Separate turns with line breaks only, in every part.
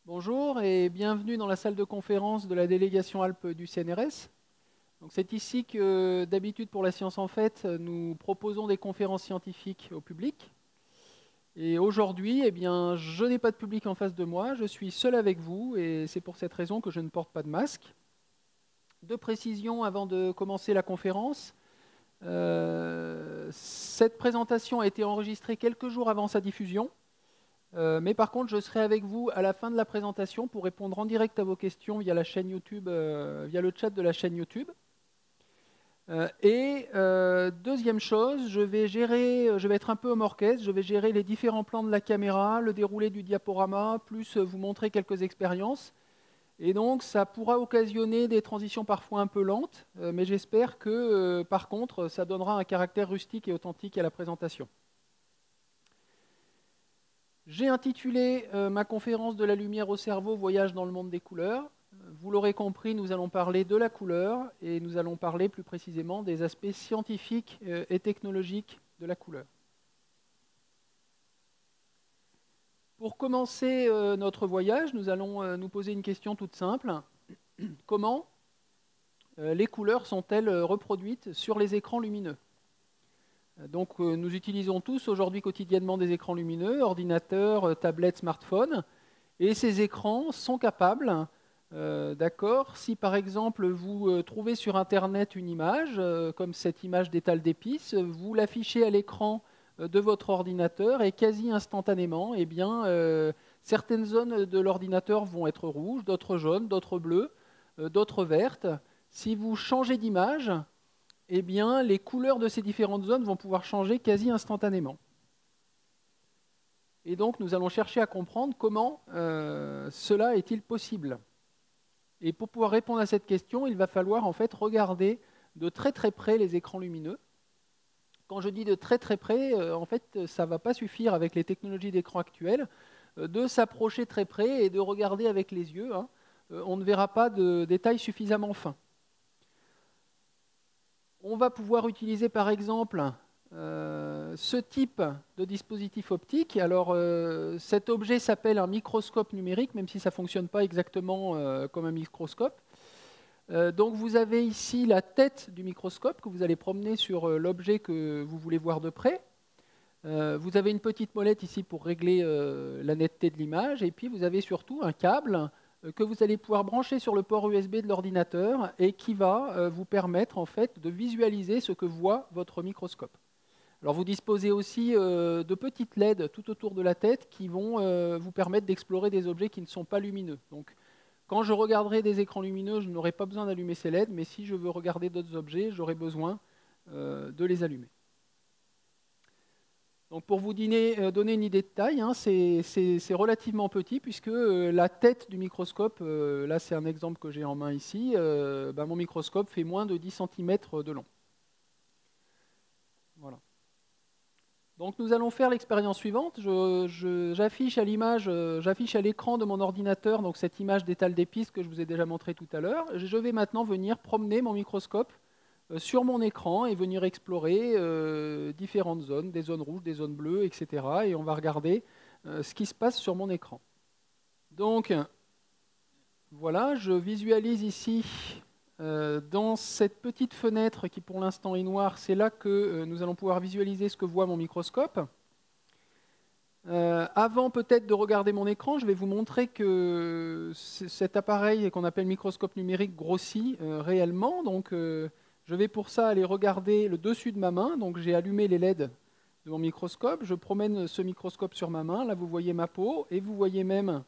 Bonjour et bienvenue dans la salle de conférence de la délégation Alpes du CNRS. C'est ici que d'habitude pour la science en fait, nous proposons des conférences scientifiques au public. Et aujourd'hui, je n'ai pas de public en face de moi, je suis seul avec vous et c'est pour cette raison que je ne porte pas de masque. Deux précisions avant de commencer la conférence. Cette présentation a été enregistrée quelques jours avant sa diffusion. Mais par contre, je serai avec vous à la fin de la présentation pour répondre en direct à vos questions via la chaîne YouTube, via le chat de la chaîne YouTube. Deuxième chose, je vais être un peu homme orchestre, je vais gérer les différents plans de la caméra, le déroulé du diaporama, plus vous montrer quelques expériences. Et donc, ça pourra occasionner des transitions parfois un peu lentes, mais j'espère que, par contre, ça donnera un caractère rustique et authentique à la présentation. J'ai intitulé ma conférence de la lumière au cerveau, voyage dans le monde des couleurs. Vous l'aurez compris, nous allons parler de la couleur et nous allons parler plus précisément des aspects scientifiques et technologiques de la couleur. Pour commencer notre voyage, nous allons nous poser une question toute simple. Comment les couleurs sont-elles reproduites sur les écrans lumineux ? Donc nous utilisons tous aujourd'hui quotidiennement des écrans lumineux, ordinateurs, tablettes, smartphones, et ces écrans sont capables, d'accord, si par exemple vous trouvez sur Internet une image, comme cette image d'étal d'épices, vous l'affichez à l'écran de votre ordinateur et quasi instantanément, certaines zones de l'ordinateur vont être rouges, d'autres jaunes, d'autres bleues, d'autres vertes. Si vous changez d'image, les couleurs de ces différentes zones vont pouvoir changer quasi instantanément. Et donc, nous allons chercher à comprendre comment cela est-il possible. Et pour pouvoir répondre à cette question, il va falloir en fait regarder de très très près les écrans lumineux. Quand je dis de très très près, ça ne va pas suffire avec les technologies d'écran actuelles de s'approcher très près et de regarder avec les yeux. On ne verra pas de détails suffisamment fins. On va pouvoir utiliser par exemple ce type de dispositif optique. Alors cet objet s'appelle un microscope numérique, même si ça ne fonctionne pas exactement comme un microscope. Donc vous avez ici la tête du microscope que vous allez promener sur l'objet que vous voulez voir de près. Vous avez une petite molette ici pour régler la netteté de l'image. Et puis vous avez surtout un câble que vous allez pouvoir brancher sur le port USB de l'ordinateur et qui va vous permettre en fait de visualiser ce que voit votre microscope. Alors vous disposez aussi de petites LED tout autour de la tête qui vont vous permettre d'explorer des objets qui ne sont pas lumineux. Donc quand je regarderai des écrans lumineux, je n'aurai pas besoin d'allumer ces LED, mais si je veux regarder d'autres objets, j'aurai besoin de les allumer. Donc pour vous donner une idée de taille, c'est relativement petit puisque la tête du microscope, là c'est un exemple que j'ai en main ici, mon microscope fait moins de 10 cm de long. Voilà. Donc nous allons faire l'expérience suivante. J'affiche à l'écran de mon ordinateur donc cette image d'étal d'épices que je vous ai déjà montré tout à l'heure. Je vais maintenant venir promener mon microscope sur mon écran et venir explorer différentes zones, des zones rouges, des zones bleues, etc. Et on va regarder ce qui se passe sur mon écran. Donc, voilà, je visualise ici, dans cette petite fenêtre qui pour l'instant est noire, c'est là que nous allons pouvoir visualiser ce que voit mon microscope. Avant peut-être de regarder mon écran, je vais vous montrer que cet appareil qu'on appelle microscope numérique grossit réellement. Donc, je vais pour ça aller regarder le dessus de ma main. Donc j'ai allumé les LED de mon microscope. Je promène ce microscope sur ma main. Là, vous voyez ma peau et vous voyez même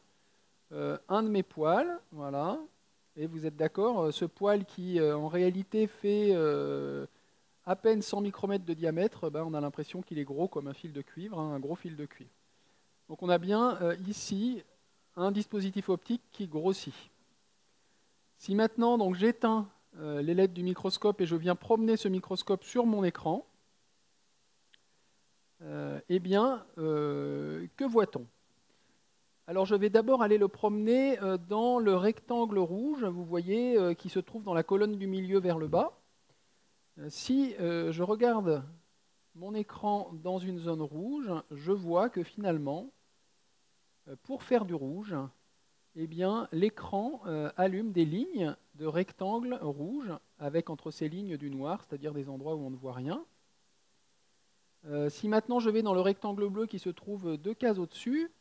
un de mes poils. Voilà. Et vous êtes d'accord, ce poil qui en réalité fait à peine 100 micromètres de diamètre, on a l'impression qu'il est gros comme un fil de cuivre, un gros fil de cuivre. Donc on a bien ici un dispositif optique qui grossit. Si maintenant donc j'éteins les LED du microscope et je viens promener ce microscope sur mon écran, que voit-on? Alors je vais d'abord aller le promener dans le rectangle rouge, vous voyez, qui se trouve dans la colonne du milieu vers le bas. Si je regarde mon écran dans une zone rouge, je vois que finalement, pour faire du rouge, eh bien, l'écran allume des lignes de rectangles rouges avec entre ces lignes du noir, c'est-à-dire des endroits où on ne voit rien. Si maintenant je vais dans le rectangle bleu qui se trouve 2 cases au-dessus,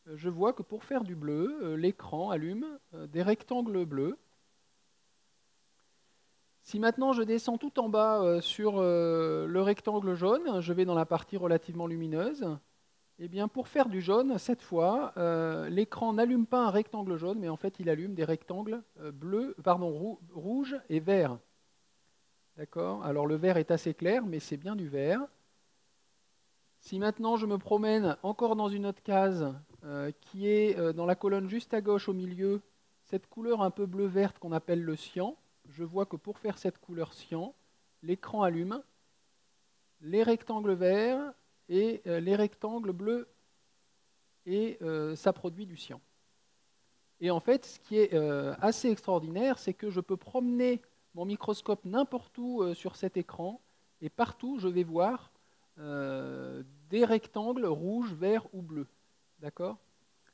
je vois que pour faire du bleu, l'écran allume des rectangles bleus. Si maintenant je descends tout en bas sur le rectangle jaune, je vais dans la partie relativement lumineuse, eh bien pour faire du jaune, cette fois, l'écran n'allume pas un rectangle jaune, mais en fait il allume des rectangles rouges et verts. D'accord? Alors le vert est assez clair, mais c'est bien du vert. Si maintenant je me promène encore dans une autre case qui est dans la colonne juste à gauche au milieu, cette couleur un peu bleu-verte qu'on appelle le cyan, je vois que pour faire cette couleur cyan, l'écran allume les rectangles verts et les rectangles bleus et ça produit du cyan. Et en fait, ce qui est assez extraordinaire, c'est que je peux promener mon microscope n'importe où sur cet écran et partout je vais voir des rectangles rouges, verts ou bleus. D'accord ?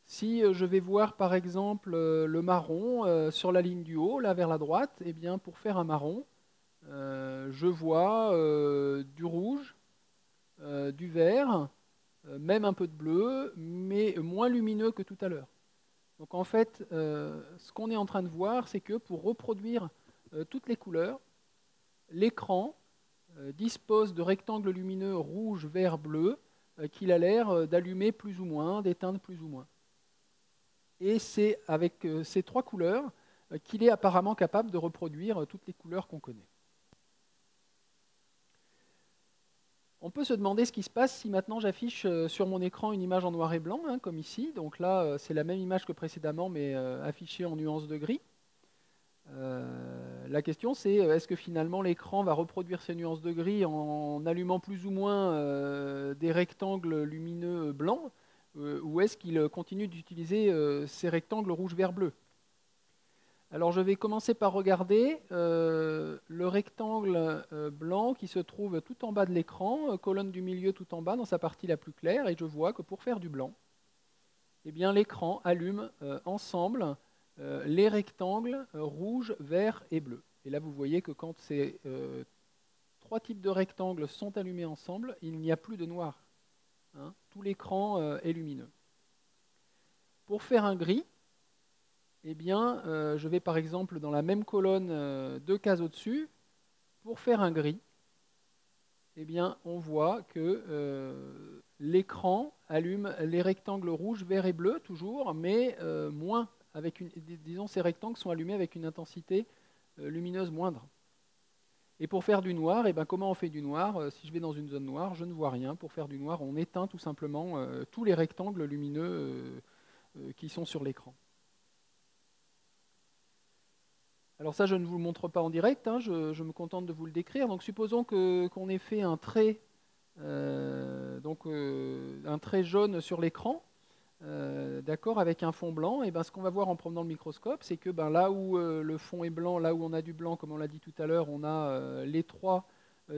Si je vais voir par exemple le marron sur la ligne du haut, là vers la droite, eh bien pour faire un marron, je vois du rouge, du vert, même un peu de bleu, mais moins lumineux que tout à l'heure. Donc en fait, ce qu'on est en train de voir, c'est que pour reproduire toutes les couleurs, l'écran dispose de rectangles lumineux rouge, vert, bleu, qu'il a l'air d'allumer plus ou moins, d'éteindre plus ou moins. Et c'est avec ces 3 couleurs qu'il est apparemment capable de reproduire toutes les couleurs qu'on connaît. On peut se demander ce qui se passe si maintenant j'affiche sur mon écran une image en noir et blanc, hein, comme ici. Donc là, c'est la même image que précédemment, mais affichée en nuances de gris. La question c'est, est-ce que finalement l'écran va reproduire ces nuances de gris en allumant plus ou moins des rectangles lumineux blancs, ou est-ce qu'il continue d'utiliser ces rectangles rouge, vert, bleu? Alors je vais commencer par regarder le rectangle blanc qui se trouve tout en bas de l'écran, colonne du milieu tout en bas dans sa partie la plus claire, et je vois que pour faire du blanc, eh bien l'écran allume ensemble les rectangles rouge, vert et bleu. Et là vous voyez que quand ces 3 types de rectangles sont allumés ensemble, il n'y a plus de noir. Hein, tout l'écran est lumineux. Pour faire un gris, eh bien, je vais par exemple dans la même colonne 2 cases au-dessus. Pour faire un gris, eh bien, on voit que l'écran allume les rectangles rouge, vert et bleu toujours, mais moins. Disons, ces rectangles sont allumés avec une intensité lumineuse moindre. Et pour faire du noir, eh bien, comment on fait du noir? Si je vais dans une zone noire, je ne vois rien. Pour faire du noir, on éteint tout simplement tous les rectangles lumineux qui sont sur l'écran. Alors ça, je ne vous le montre pas en direct, hein, je me contente de vous le décrire. Donc supposons qu'on ait fait un trait, un trait jaune sur l'écran, d'accord, avec un fond blanc. Et ben, ce qu'on va voir en promenant le microscope, c'est que là où le fond est blanc, là où on a du blanc, comme on l'a dit tout à l'heure, on a les 3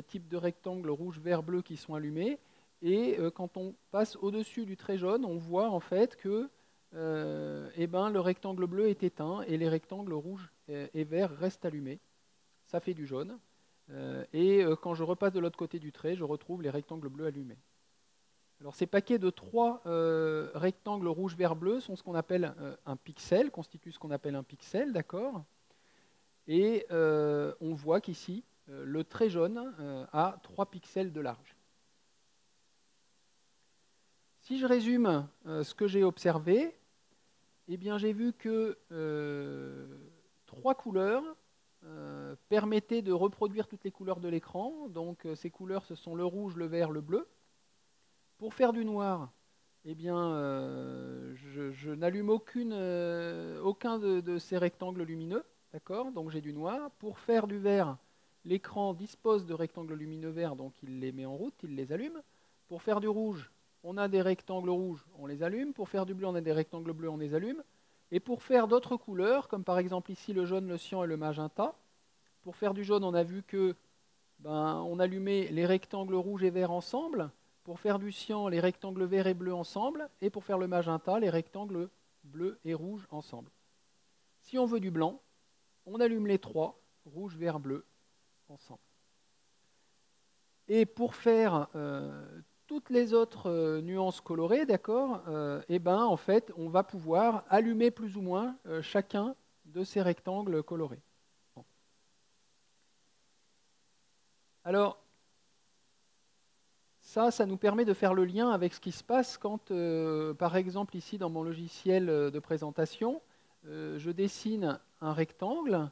types de rectangles rouge, vert, bleu qui sont allumés. Et quand on passe au-dessus du trait jaune, on voit en fait que eh ben, le rectangle bleu est éteint et les rectangles rouges et verts restent allumés. Ça fait du jaune. Quand je repasse de l'autre côté du trait, je retrouve les rectangles bleus allumés. Alors ces paquets de 3 rectangles rouge, vert, bleu sont ce qu'on appelle un pixel, constituent ce qu'on appelle un pixel, d'accord? Et on voit qu'ici, le trait jaune a 3 pixels de large. Si je résume ce que j'ai observé, eh bien, j'ai vu que 3 couleurs permettaient de reproduire toutes les couleurs de l'écran. Donc ces couleurs, ce sont le rouge, le vert, le bleu. Pour faire du noir, eh bien, je n'allume aucun de ces rectangles lumineux. D'accord? Donc j'ai du noir. Pour faire du vert, l'écran dispose de rectangles lumineux verts, donc il les met en route, il les allume. Pour faire du rouge, on a des rectangles rouges, on les allume. Pour faire du bleu, on a des rectangles bleus, on les allume. Et pour faire d'autres couleurs, comme par exemple ici le jaune, le cyan et le magenta, pour faire du jaune, on a vu que on allumait les rectangles rouges et verts ensemble. Pour faire du cyan, les rectangles verts et bleus ensemble. Et pour faire le magenta, les rectangles bleu et rouge ensemble. Si on veut du blanc, on allume les trois, rouge, vert, bleu, ensemble. Et pour faire toutes les autres nuances colorées, d'accord, en fait, on va pouvoir allumer plus ou moins chacun de ces rectangles colorés. Bon. Alors, ça nous permet de faire le lien avec ce qui se passe quand, par exemple, ici dans mon logiciel de présentation, je dessine un rectangle,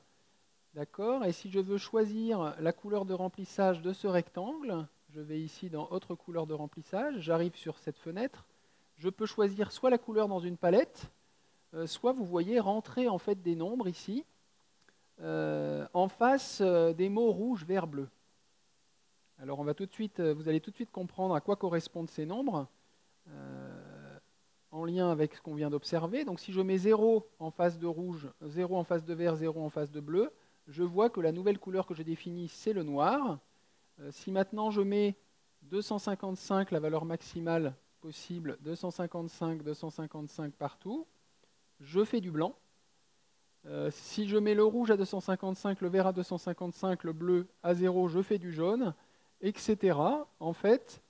d'accord, et si je veux choisir la couleur de remplissage de ce rectangle, je vais ici dans Autre couleur de remplissage, j'arrive sur cette fenêtre, je peux choisir soit la couleur dans une palette, soit vous voyez rentrer en fait des nombres ici, en face des mots rouge, vert, bleu. Alors vous allez tout de suite comprendre à quoi correspondent ces nombres, en lien avec ce qu'on vient d'observer. Donc si je mets 0 en face de rouge, 0 en face de vert, 0 en face de bleu, je vois que la nouvelle couleur que j'ai définie, c'est le noir. Si maintenant je mets 255, la valeur maximale possible, 255, 255 partout, je fais du blanc. Si je mets le rouge à 255, le vert à 255, le bleu à 0, je fais du jaune, etc. En fait,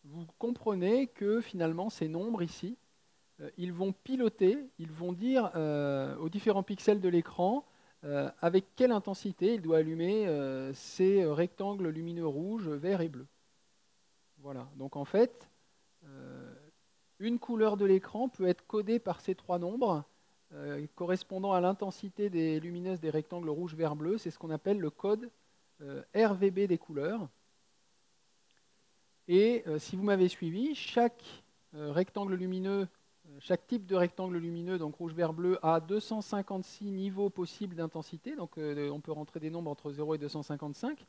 vous comprenez que finalement ces nombres ici, ils vont piloter, ils vont dire aux différents pixels de l'écran avec quelle intensité il doit allumer ces rectangles lumineux rouges, verts et bleus. Voilà, donc en fait, une couleur de l'écran peut être codée par ces trois nombres correspondant à l'intensité des lumineuses des rectangles rouge, vert, bleu. C'est ce qu'on appelle le code RVB des couleurs. Et si vous m'avez suivi, chaque rectangle lumineux, chaque type de rectangle lumineux, donc rouge, vert, bleu, a 256 niveaux possibles d'intensité. Donc on peut rentrer des nombres entre 0 et 255.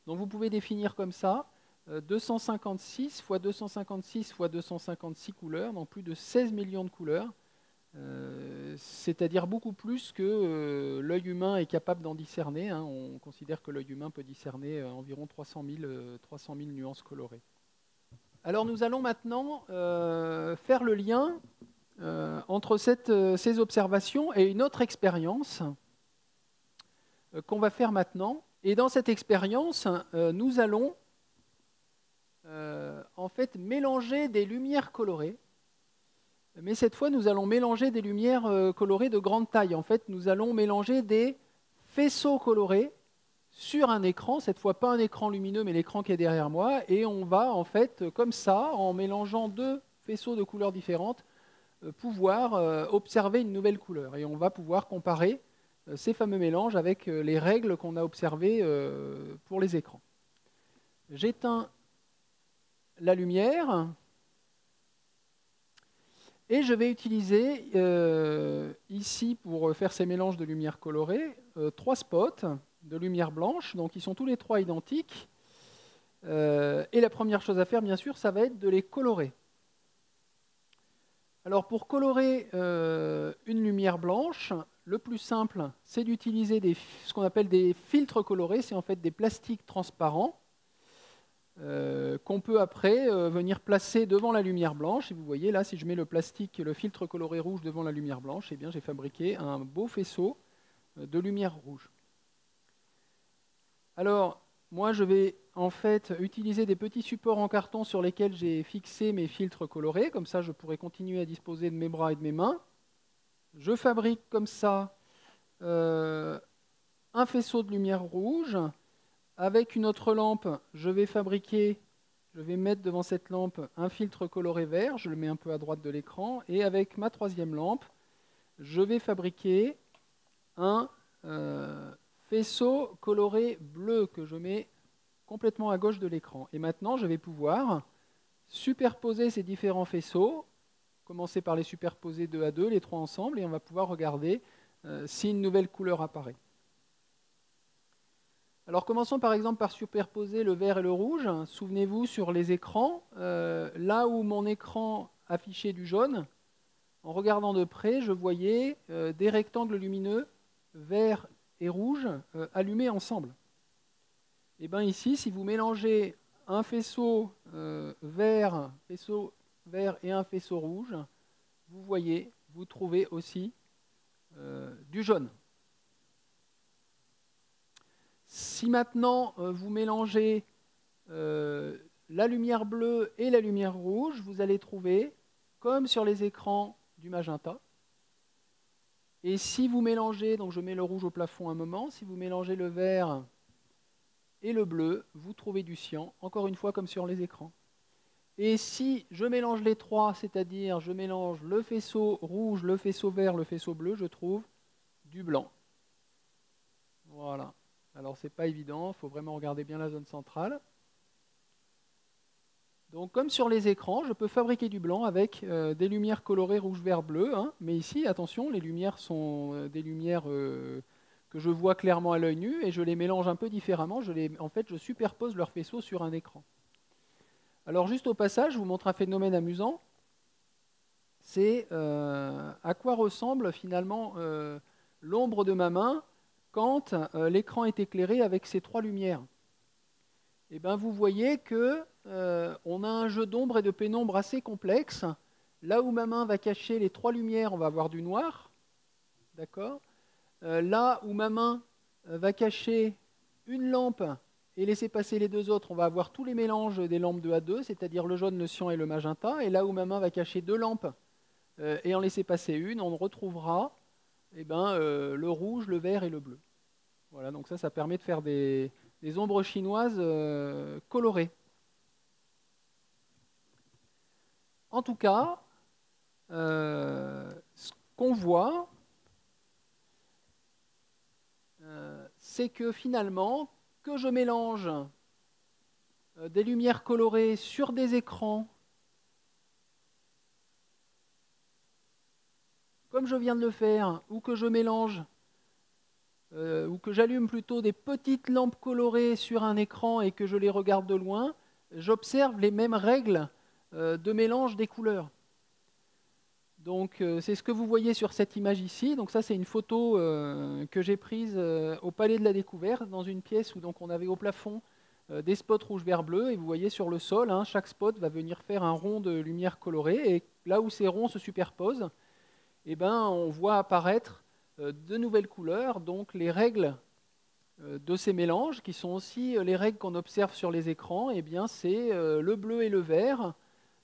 Donc vous pouvez définir comme ça 256 fois 256 fois 256 couleurs, donc plus de 16 millions de couleurs. C'est-à-dire beaucoup plus que l'œil humain est capable d'en discerner. Hein. On considère que l'œil humain peut discerner environ 300 000 nuances colorées. Alors nous allons maintenant faire le lien entre ces observations et une autre expérience qu'on va faire maintenant. Et dans cette expérience, nous allons en fait mélanger des lumières colorées. Mais cette fois, nous allons mélanger des lumières colorées de grande taille. En fait, nous allons mélanger des faisceaux colorés sur un écran, cette fois pas un écran lumineux, mais l'écran qui est derrière moi, et on va en fait, comme ça, en mélangeant deux faisceaux de couleurs différentes, pouvoir observer une nouvelle couleur. Et on va pouvoir comparer ces fameux mélanges avec les règles qu'on a observées pour les écrans. J'éteins la lumière, et je vais utiliser ici, pour faire ces mélanges de lumière colorée, trois spots de lumière blanche, donc ils sont tous les trois identiques. Et la première chose à faire, bien sûr, ça va être de les colorer. Alors pour colorer une lumière blanche, le plus simple, c'est d'utiliser ce qu'on appelle des filtres colorés, c'est en fait des plastiques transparents qu'on peut après venir placer devant la lumière blanche. Et vous voyez là, si je mets le plastique, le filtre coloré rouge devant la lumière blanche, eh bien j'ai fabriqué un beau faisceau de lumière rouge. Alors, moi, je vais en fait utiliser des petits supports en carton sur lesquels j'ai fixé mes filtres colorés. Comme ça, je pourrai continuer à disposer de mes bras et de mes mains. Je fabrique comme ça un faisceau de lumière rouge. Avec une autre lampe, je vais mettre devant cette lampe un filtre coloré vert. Je le mets un peu à droite de l'écran. Et avec ma troisième lampe, je vais fabriquer un faisceau coloré bleu que je mets complètement à gauche de l'écran. Et maintenant, je vais pouvoir superposer ces différents faisceaux, commencer par les superposer 2 à 2, les trois ensemble, et on va pouvoir regarder si une nouvelle couleur apparaît. Alors commençons par exemple par superposer le vert et le rouge. Souvenez-vous sur les écrans, là où mon écran affichait du jaune, en regardant de près, je voyais des rectangles lumineux vert et rouge allumés ensemble. Et bien ici, si vous mélangez un faisceau vert et un faisceau rouge, vous voyez vous trouvez aussi du jaune. Si maintenant vous mélangez la lumière bleue et la lumière rouge, vous allez trouver, comme sur les écrans, du magenta. Et si vous mélangez, donc je mets le rouge au plafond un moment, si vous mélangez le vert et le bleu, vous trouvez du cyan, encore une fois comme sur les écrans. Et si je mélange les trois, c'est-à-dire je mélange le faisceau rouge, le faisceau vert, le faisceau bleu, je trouve du blanc. Voilà. Alors c'est pas évident, il faut vraiment regarder bien la zone centrale. Donc comme sur les écrans, je peux fabriquer du blanc avec des lumières colorées rouge, vert, bleu. Hein. Mais ici, attention, les lumières sont des lumières que je vois clairement à l'œil nu et je les mélange un peu différemment. En fait, je superpose leurs faisceaux sur un écran. Alors juste au passage, je vous montre un phénomène amusant. C'est à quoi ressemble finalement l'ombre de ma main quand l'écran est éclairé avec ces trois lumières. Et bien, vous voyez qu'on a un jeu d'ombre et de pénombre assez complexe. Là où ma main va cacher les trois lumières, on va avoir du noir. D'accord ? Là où ma main va cacher une lampe et laisser passer les deux autres, on va avoir tous les mélanges des lampes 2 à 2, c'est-à-dire le jaune, le cyan et le magenta. Et là où ma main va cacher deux lampes et en laisser passer une, on retrouvera le rouge, le vert et le bleu. Voilà, donc ça permet de faire des ombres chinoises colorées. En tout cas, ce qu'on voit, c'est que finalement, que je mélange des lumières colorées sur des écrans, comme je viens de le faire, ou que je mélange, ou que j'allume plutôt des petites lampes colorées sur un écran et que je les regarde de loin, j'observe les mêmes règles de mélange des couleurs. Donc c'est ce que vous voyez sur cette image ici. Donc ça c'est une photo que j'ai prise au Palais de la Découverte, dans une pièce où donc, on avait au plafond des spots rouge, vert, bleu. Et vous voyez sur le sol, hein, chaque spot va venir faire un rond de lumière colorée. Et là où ces ronds se superposent, on voit apparaître de nouvelles couleurs. Donc les règles de ces mélanges, qui sont aussi les règles qu'on observe sur les écrans, c'est le bleu et le vert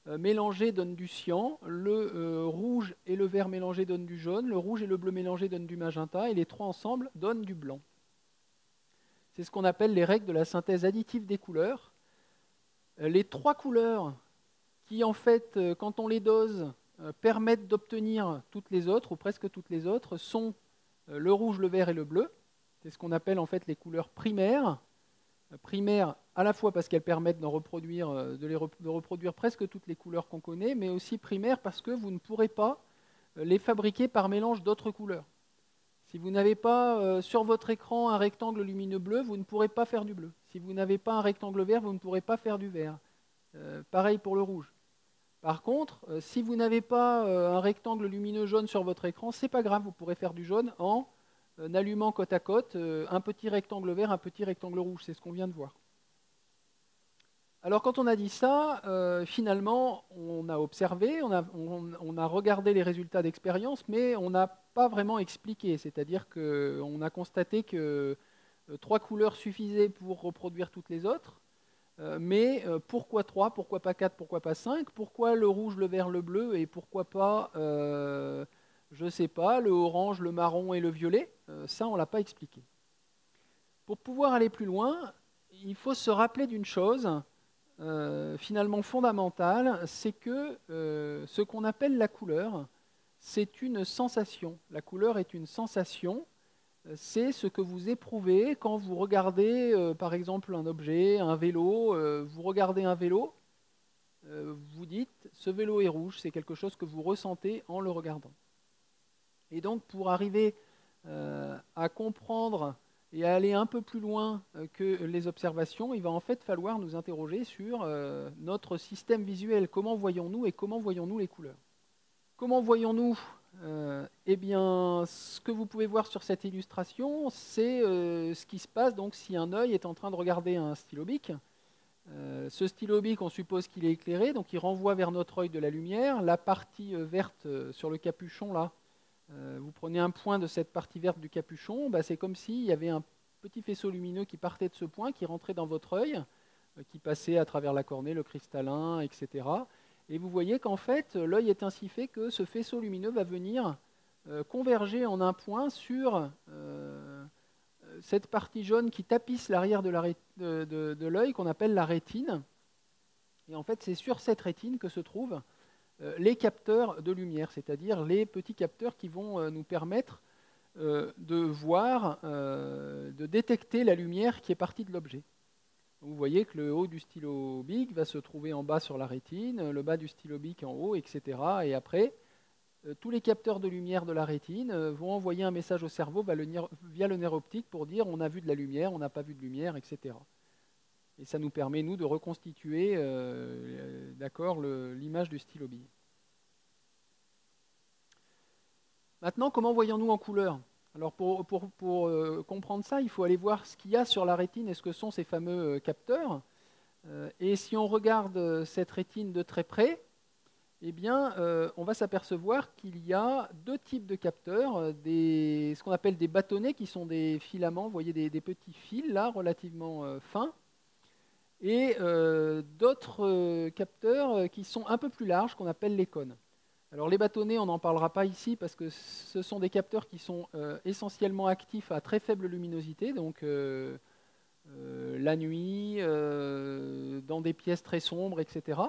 mélangés donnent du cyan, le rouge et le vert mélangés donnent du jaune, le rouge et le bleu mélangés donnent du magenta, et les trois ensemble donnent du blanc. C'est ce qu'on appelle les règles de la synthèse additive des couleurs. Les trois couleurs qui, en fait, quand on les dose, permettent d'obtenir toutes les autres, ou presque toutes les autres, sont le rouge, le vert et le bleu. C'est ce qu'on appelle en fait les couleurs primaires. Primaires à la fois parce qu'elles permettent de reproduire presque toutes les couleurs qu'on connaît, mais aussi primaires parce que vous ne pourrez pas les fabriquer par mélange d'autres couleurs. Si vous n'avez pas sur votre écran un rectangle lumineux bleu, vous ne pourrez pas faire du bleu. Si vous n'avez pas un rectangle vert, vous ne pourrez pas faire du vert. Pareil pour le rouge. Par contre, si vous n'avez pas un rectangle lumineux jaune sur votre écran, c'est pas grave, vous pourrez faire du jaune en allumant côte à côte un petit rectangle vert, un petit rectangle rouge. C'est ce qu'on vient de voir. Alors quand on a dit ça, finalement, on a observé, on a regardé les résultats d'expérience, mais on n'a pas vraiment expliqué. C'est-à-dire qu'on a constaté que 3 couleurs suffisaient pour reproduire toutes les autres. Mais pourquoi 3, pourquoi pas 4, pourquoi pas 5? Pourquoi le rouge, le vert, le bleu, et pourquoi pas, je ne sais pas, le orange, le marron et le violet? Ça, on ne l'a pas expliqué. Pour pouvoir aller plus loin, il faut se rappeler d'une chose finalement fondamentale, c'est que ce qu'on appelle la couleur, c'est une sensation. La couleur est une sensation. C'est ce que vous éprouvez quand vous regardez, par exemple, un objet, un vélo. Vous regardez un vélo, vous dites « ce vélo est rouge », c'est quelque chose que vous ressentez en le regardant. Et donc, pour arriver à comprendre et à aller un peu plus loin que les observations, il va en fait falloir nous interroger sur notre système visuel. Comment voyons-nous et comment voyons-nous les couleurs? Comment voyons-nous ce que vous pouvez voir sur cette illustration, c'est ce qui se passe donc si un œil est en train de regarder un stylo bic. Ce stylo bic, on suppose qu'il est éclairé, donc il renvoie vers notre œil de la lumière. La partie verte sur le capuchon, là, vous prenez un point de cette partie verte du capuchon, c'est comme s'il y avait un petit faisceau lumineux qui partait de ce point, qui rentrait dans votre œil, qui passait à travers la cornée, le cristallin, etc. Et vous voyez qu'en fait, l'œil est ainsi fait que ce faisceau lumineux va venir converger en un point sur cette partie jaune qui tapisse l'arrière de l'œil, qu'on appelle la rétine. Et en fait, c'est sur cette rétine que se trouvent les capteurs de lumière, c'est-à-dire les petits capteurs qui vont nous permettre de voir, de détecter la lumière qui est partie de l'objet. Vous voyez que le haut du stylo bic va se trouver en bas sur la rétine, le bas du stylo bic en haut, etc. Et après, tous les capteurs de lumière de la rétine vont envoyer un message au cerveau via le nerf optique pour dire on a vu de la lumière, on n'a pas vu de lumière, etc. Et ça nous permet, nous, de reconstituer l'image du stylo bic. Maintenant, comment voyons-nous en couleur? Alors pour comprendre ça, il faut aller voir ce qu'il y a sur la rétine et ce que sont ces fameux capteurs. Et si on regarde cette rétine de très près, eh bien, on va s'apercevoir qu'il y a deux types de capteurs, ce qu'on appelle des bâtonnets, qui sont des filaments, vous voyez des petits fils là, relativement fins, et d'autres capteurs qui sont un peu plus larges, qu'on appelle les cônes. Alors les bâtonnets, on n'en parlera pas ici parce que ce sont des capteurs qui sont essentiellement actifs à très faible luminosité, donc la nuit, dans des pièces très sombres, etc.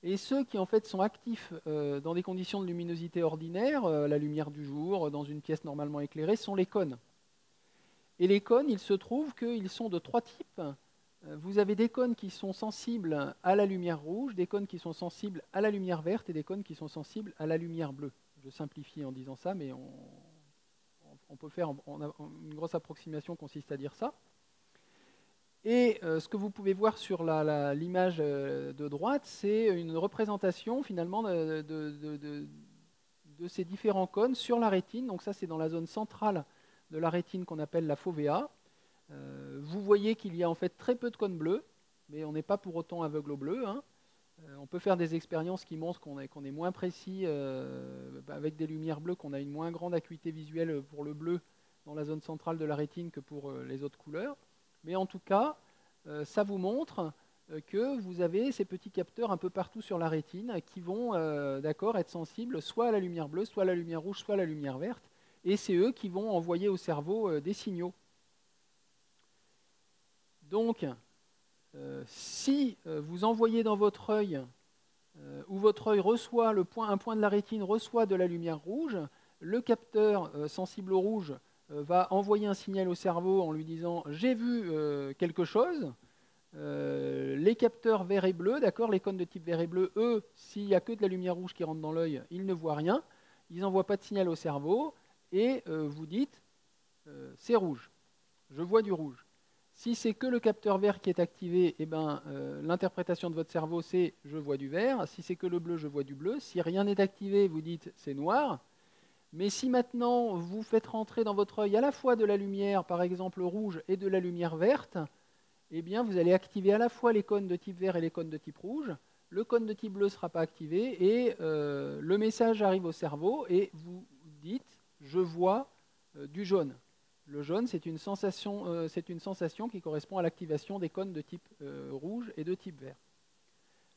Et ceux qui en fait sont actifs dans des conditions de luminosité ordinaires, la lumière du jour, dans une pièce normalement éclairée, sont les cônes. Et les cônes, il se trouve qu'ils sont de trois types. Vous avez des cônes qui sont sensibles à la lumière rouge, des cônes qui sont sensibles à la lumière verte et des cônes qui sont sensibles à la lumière bleue. Je simplifie en disant ça, mais on peut faire une grosse approximation consiste à dire ça. Et ce que vous pouvez voir sur l'image de droite, c'est une représentation finalement de ces différents cônes sur la rétine. Donc ça, c'est dans la zone centrale de la rétine qu'on appelle la fovea. Vous voyez qu'il y a en fait très peu de cônes bleus, mais on n'est pas pour autant aveugle au bleu. On peut faire des expériences qui montrent qu'on est moins précis avec des lumières bleues, qu'on a une moins grande acuité visuelle pour le bleu dans la zone centrale de la rétine que pour les autres couleurs. Mais en tout cas, ça vous montre que vous avez ces petits capteurs un peu partout sur la rétine qui vont être sensibles soit à la lumière bleue, soit à la lumière rouge, soit à la lumière verte. Et c'est eux qui vont envoyer au cerveau des signaux. Donc, si vous envoyez dans votre œil, où votre œil reçoit un point de la rétine reçoit de la lumière rouge, le capteur sensible au rouge va envoyer un signal au cerveau en lui disant « j'ai vu quelque chose ». Les capteurs vert et bleu, d'accord, les cônes de type vert et bleu, eux, s'il n'y a que de la lumière rouge qui rentre dans l'œil, ils ne voient rien, ils n'envoient pas de signal au cerveau, et vous dites c'est rouge, je vois du rouge. Si c'est que le capteur vert qui est activé, l'interprétation de votre cerveau c'est je vois du vert. Si c'est que le bleu, je vois du bleu. Si rien n'est activé, vous dites c'est noir. Mais si maintenant vous faites rentrer dans votre œil à la fois de la lumière, par exemple rouge, et de la lumière verte, eh bien vous allez activer à la fois les cônes de type vert et les cônes de type rouge. Le cône de type bleu ne sera pas activé et le message arrive au cerveau et vous dites je vois du jaune. Le jaune, c'est une sensation qui correspond à l'activation des cônes de type rouge et de type vert.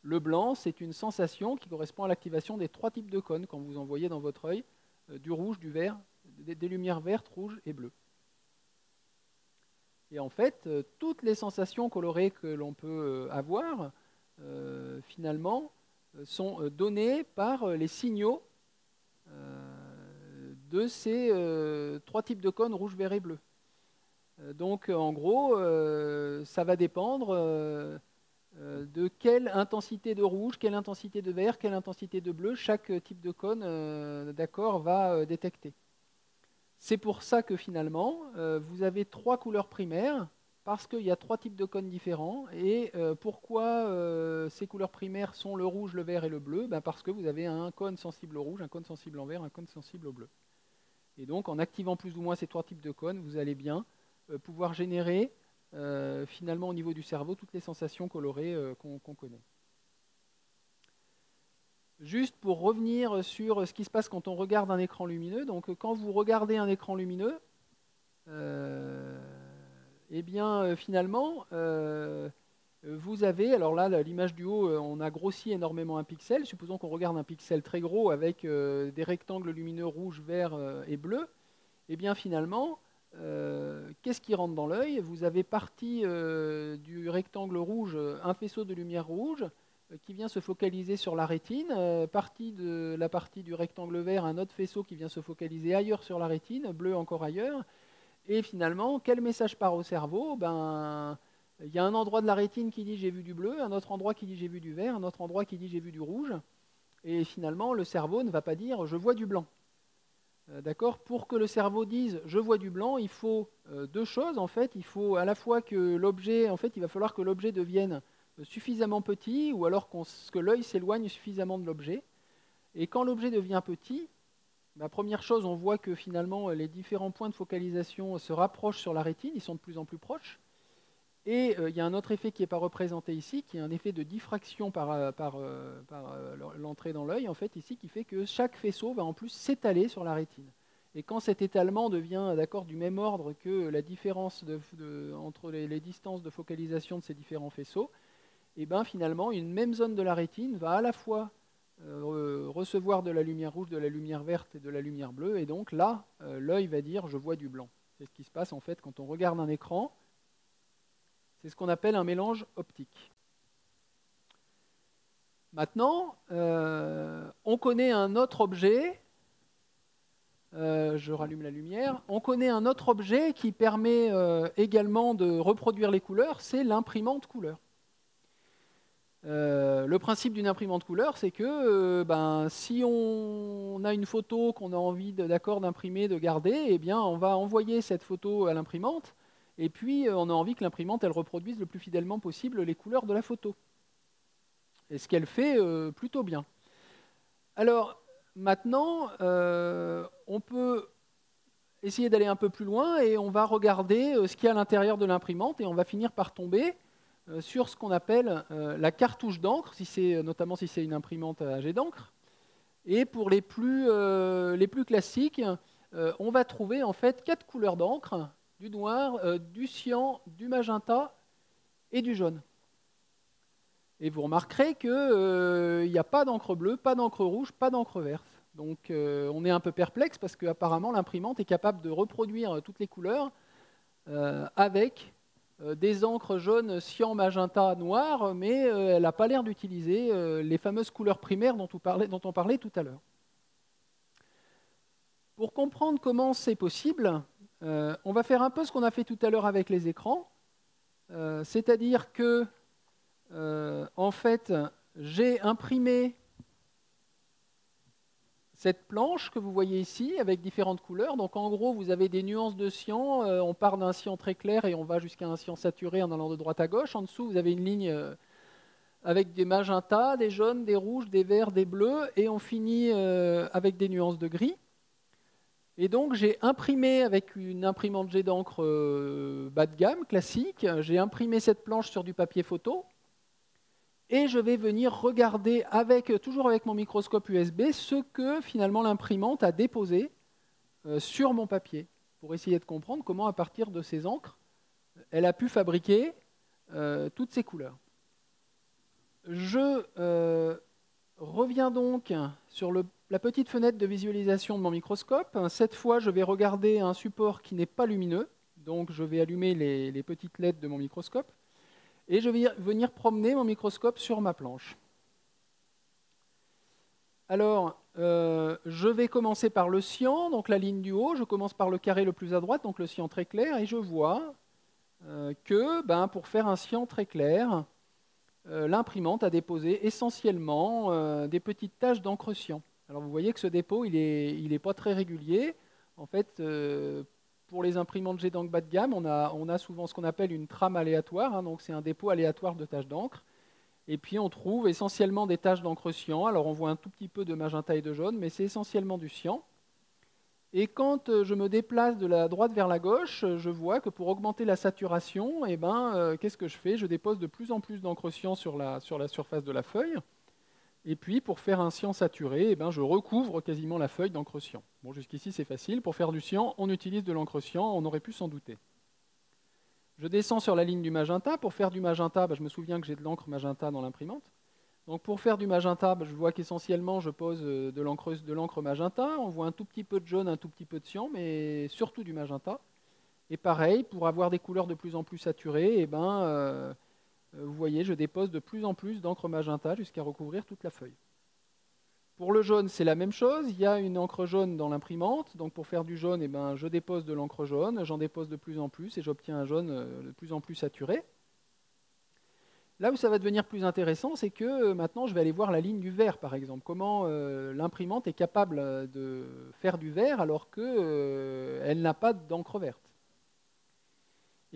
Le blanc, c'est une sensation qui correspond à l'activation des trois types de cônes quand vous envoyez dans votre œil du rouge, du vert, des lumières vertes, rouges et bleues. Et en fait, toutes les sensations colorées que l'on peut avoir, finalement, sont données par les signaux de ces trois types de cônes, rouge, vert et bleu. Donc en gros, ça va dépendre de quelle intensité de rouge, quelle intensité de vert, quelle intensité de bleu chaque type de cône va détecter. C'est pour ça que finalement, vous avez trois couleurs primaires, parce qu'il y a trois types de cônes différents. Et pourquoi ces couleurs primaires sont le rouge, le vert et le bleu? Parce que vous avez un cône sensible au rouge, un cône sensible au vert, un cône sensible au bleu. Et donc, en activant plus ou moins ces trois types de cônes, vous allez bien pouvoir générer finalement au niveau du cerveau toutes les sensations colorées qu'on connaît. Juste pour revenir sur ce qui se passe quand on regarde un écran lumineux, donc quand vous regardez un écran lumineux, eh bien finalement vous avez, alors là l'image du haut, on a grossi énormément un pixel, supposons qu'on regarde un pixel très gros avec des rectangles lumineux rouge, vert et bleu, eh bien finalement qu'est-ce qui rentre dans l'œil? Vous avez partie du rectangle rouge un faisceau de lumière rouge qui vient se focaliser sur la rétine, partie de la partie du rectangle vert, un autre faisceau qui vient se focaliser ailleurs sur la rétine, bleu encore ailleurs, et finalement, quel message part au cerveau? Ben, il y a un endroit de la rétine qui dit j'ai vu du bleu, un autre endroit qui dit j'ai vu du vert, un autre endroit qui dit j'ai vu du rouge, et finalement le cerveau ne va pas dire je vois du blanc. D'accord? Pour que le cerveau dise je vois du blanc, il faut deux choses en fait. Il faut à la fois que l'objet, en fait, il va falloir que l'objet devienne suffisamment petit, ou alors que l'œil s'éloigne suffisamment de l'objet. Et quand l'objet devient petit, la première chose, on voit que finalement les différents points de focalisation se rapprochent sur la rétine, ils sont de plus en plus proches. Et il y a un autre effet qui n'est pas représenté ici, qui est un effet de diffraction par l'entrée dans l'œil, en fait, ici, qui fait que chaque faisceau va en plus s'étaler sur la rétine. Et quand cet étalement devient du même ordre que la différence entre les distances de focalisation de ces différents faisceaux, et ben finalement, une même zone de la rétine va à la fois recevoir de la lumière rouge, de la lumière verte et de la lumière bleue, et donc là, l'œil va dire « je vois du blanc ». C'est ce qui se passe en fait quand on regarde un écran. C'est ce qu'on appelle un mélange optique. Maintenant, on connaît un autre objet, je rallume la lumière, on connaît un autre objet qui permet également de reproduire les couleurs, c'est l'imprimante couleur. Le principe d'une imprimante couleur, c'est que si on a une photo qu'on a envie d'imprimer, de garder, eh bien, on va envoyer cette photo à l'imprimante, et puis on a envie que l'imprimante elle reproduise le plus fidèlement possible les couleurs de la photo. Et ce qu'elle fait plutôt bien. Alors, maintenant, on peut essayer d'aller un peu plus loin, et on va regarder ce qu'il y a à l'intérieur de l'imprimante, et on va finir par tomber sur ce qu'on appelle la cartouche d'encre, notamment si c'est une imprimante à jet d'encre. Et pour les plus classiques, on va trouver en fait 4 couleurs d'encre, du noir, du cyan, du magenta et du jaune. Et vous remarquerez qu'il n'y a pas d'encre bleue, pas d'encre rouge, pas d'encre verte. Donc on est un peu perplexe parce qu'apparemment l'imprimante est capable de reproduire toutes les couleurs avec des encres jaunes, cyan, magenta, noir, mais elle n'a pas l'air d'utiliser les fameuses couleurs primaires dont on parlait tout à l'heure. Pour comprendre comment c'est possible, on va faire un peu ce qu'on a fait tout à l'heure avec les écrans, c'est-à-dire que, en fait, j'ai imprimé cette planche que vous voyez ici, avec différentes couleurs. Donc en gros, vous avez des nuances de cyan. On part d'un cyan très clair et on va jusqu'à un cyan saturé en allant de droite à gauche. En dessous, vous avez une ligne avec des magentas, des jaunes, des rouges, des verts, des bleus. Et on finit avec des nuances de gris. Et donc j'ai imprimé avec une imprimante jet d'encre bas de gamme, classique. J'ai imprimé cette planche sur du papier photo. Et je vais venir regarder, toujours avec mon microscope USB, ce que finalement l'imprimante a déposé sur mon papier, pour essayer de comprendre comment, à partir de ces encres, elle a pu fabriquer toutes ces couleurs. Je reviens donc sur la petite fenêtre de visualisation de mon microscope. Cette fois, je vais regarder un support qui n'est pas lumineux, donc je vais allumer les petites LED de mon microscope. Et je vais venir promener mon microscope sur ma planche. Alors, je vais commencer par le cyan, donc la ligne du haut. Je commence par le carré le plus à droite, donc le cyan très clair, et je vois que pour faire un cyan très clair, l'imprimante a déposé essentiellement des petites taches d'encre cyan. Alors vous voyez que ce dépôt, il est pas très régulier. En fait, pour les imprimantes jet d'encre bas de gamme, on a souvent ce qu'on appelle une trame aléatoire, donc c'est un dépôt aléatoire de taches d'encre. Et puis on trouve essentiellement des taches d'encre cyan. Alors on voit un tout petit peu de magenta et de jaune, mais c'est essentiellement du cyan. Et quand je me déplace de la droite vers la gauche, je vois que pour augmenter la saturation, qu'est-ce que je fais? Je dépose de plus en plus d'encre cyan sur la surface de la feuille. Et puis, pour faire un cyan saturé, je recouvre quasiment la feuille d'encre cyan. Bon, jusqu'ici, c'est facile. Pour faire du cyan, on utilise de l'encre cyan, on aurait pu s'en douter. Je descends sur la ligne du magenta. Pour faire du magenta, je me souviens que j'ai de l'encre magenta dans l'imprimante. Donc pour faire du magenta, je vois qu'essentiellement je pose de l'encre magenta. On voit un tout petit peu de jaune, un tout petit peu de cyan, mais surtout du magenta. Et pareil, pour avoir des couleurs de plus en plus saturées, vous voyez, je dépose de plus en plus d'encre magenta jusqu'à recouvrir toute la feuille. Pour le jaune, c'est la même chose. Il y a une encre jaune dans l'imprimante. Donc pour faire du jaune, je dépose de l'encre jaune. J'en dépose de plus en plus et j'obtiens un jaune de plus en plus saturé. Là où ça va devenir plus intéressant, c'est que maintenant, je vais aller voir la ligne du vert, par exemple. Comment l'imprimante est capable de faire du vert alors qu'elle n'a pas d'encre verte.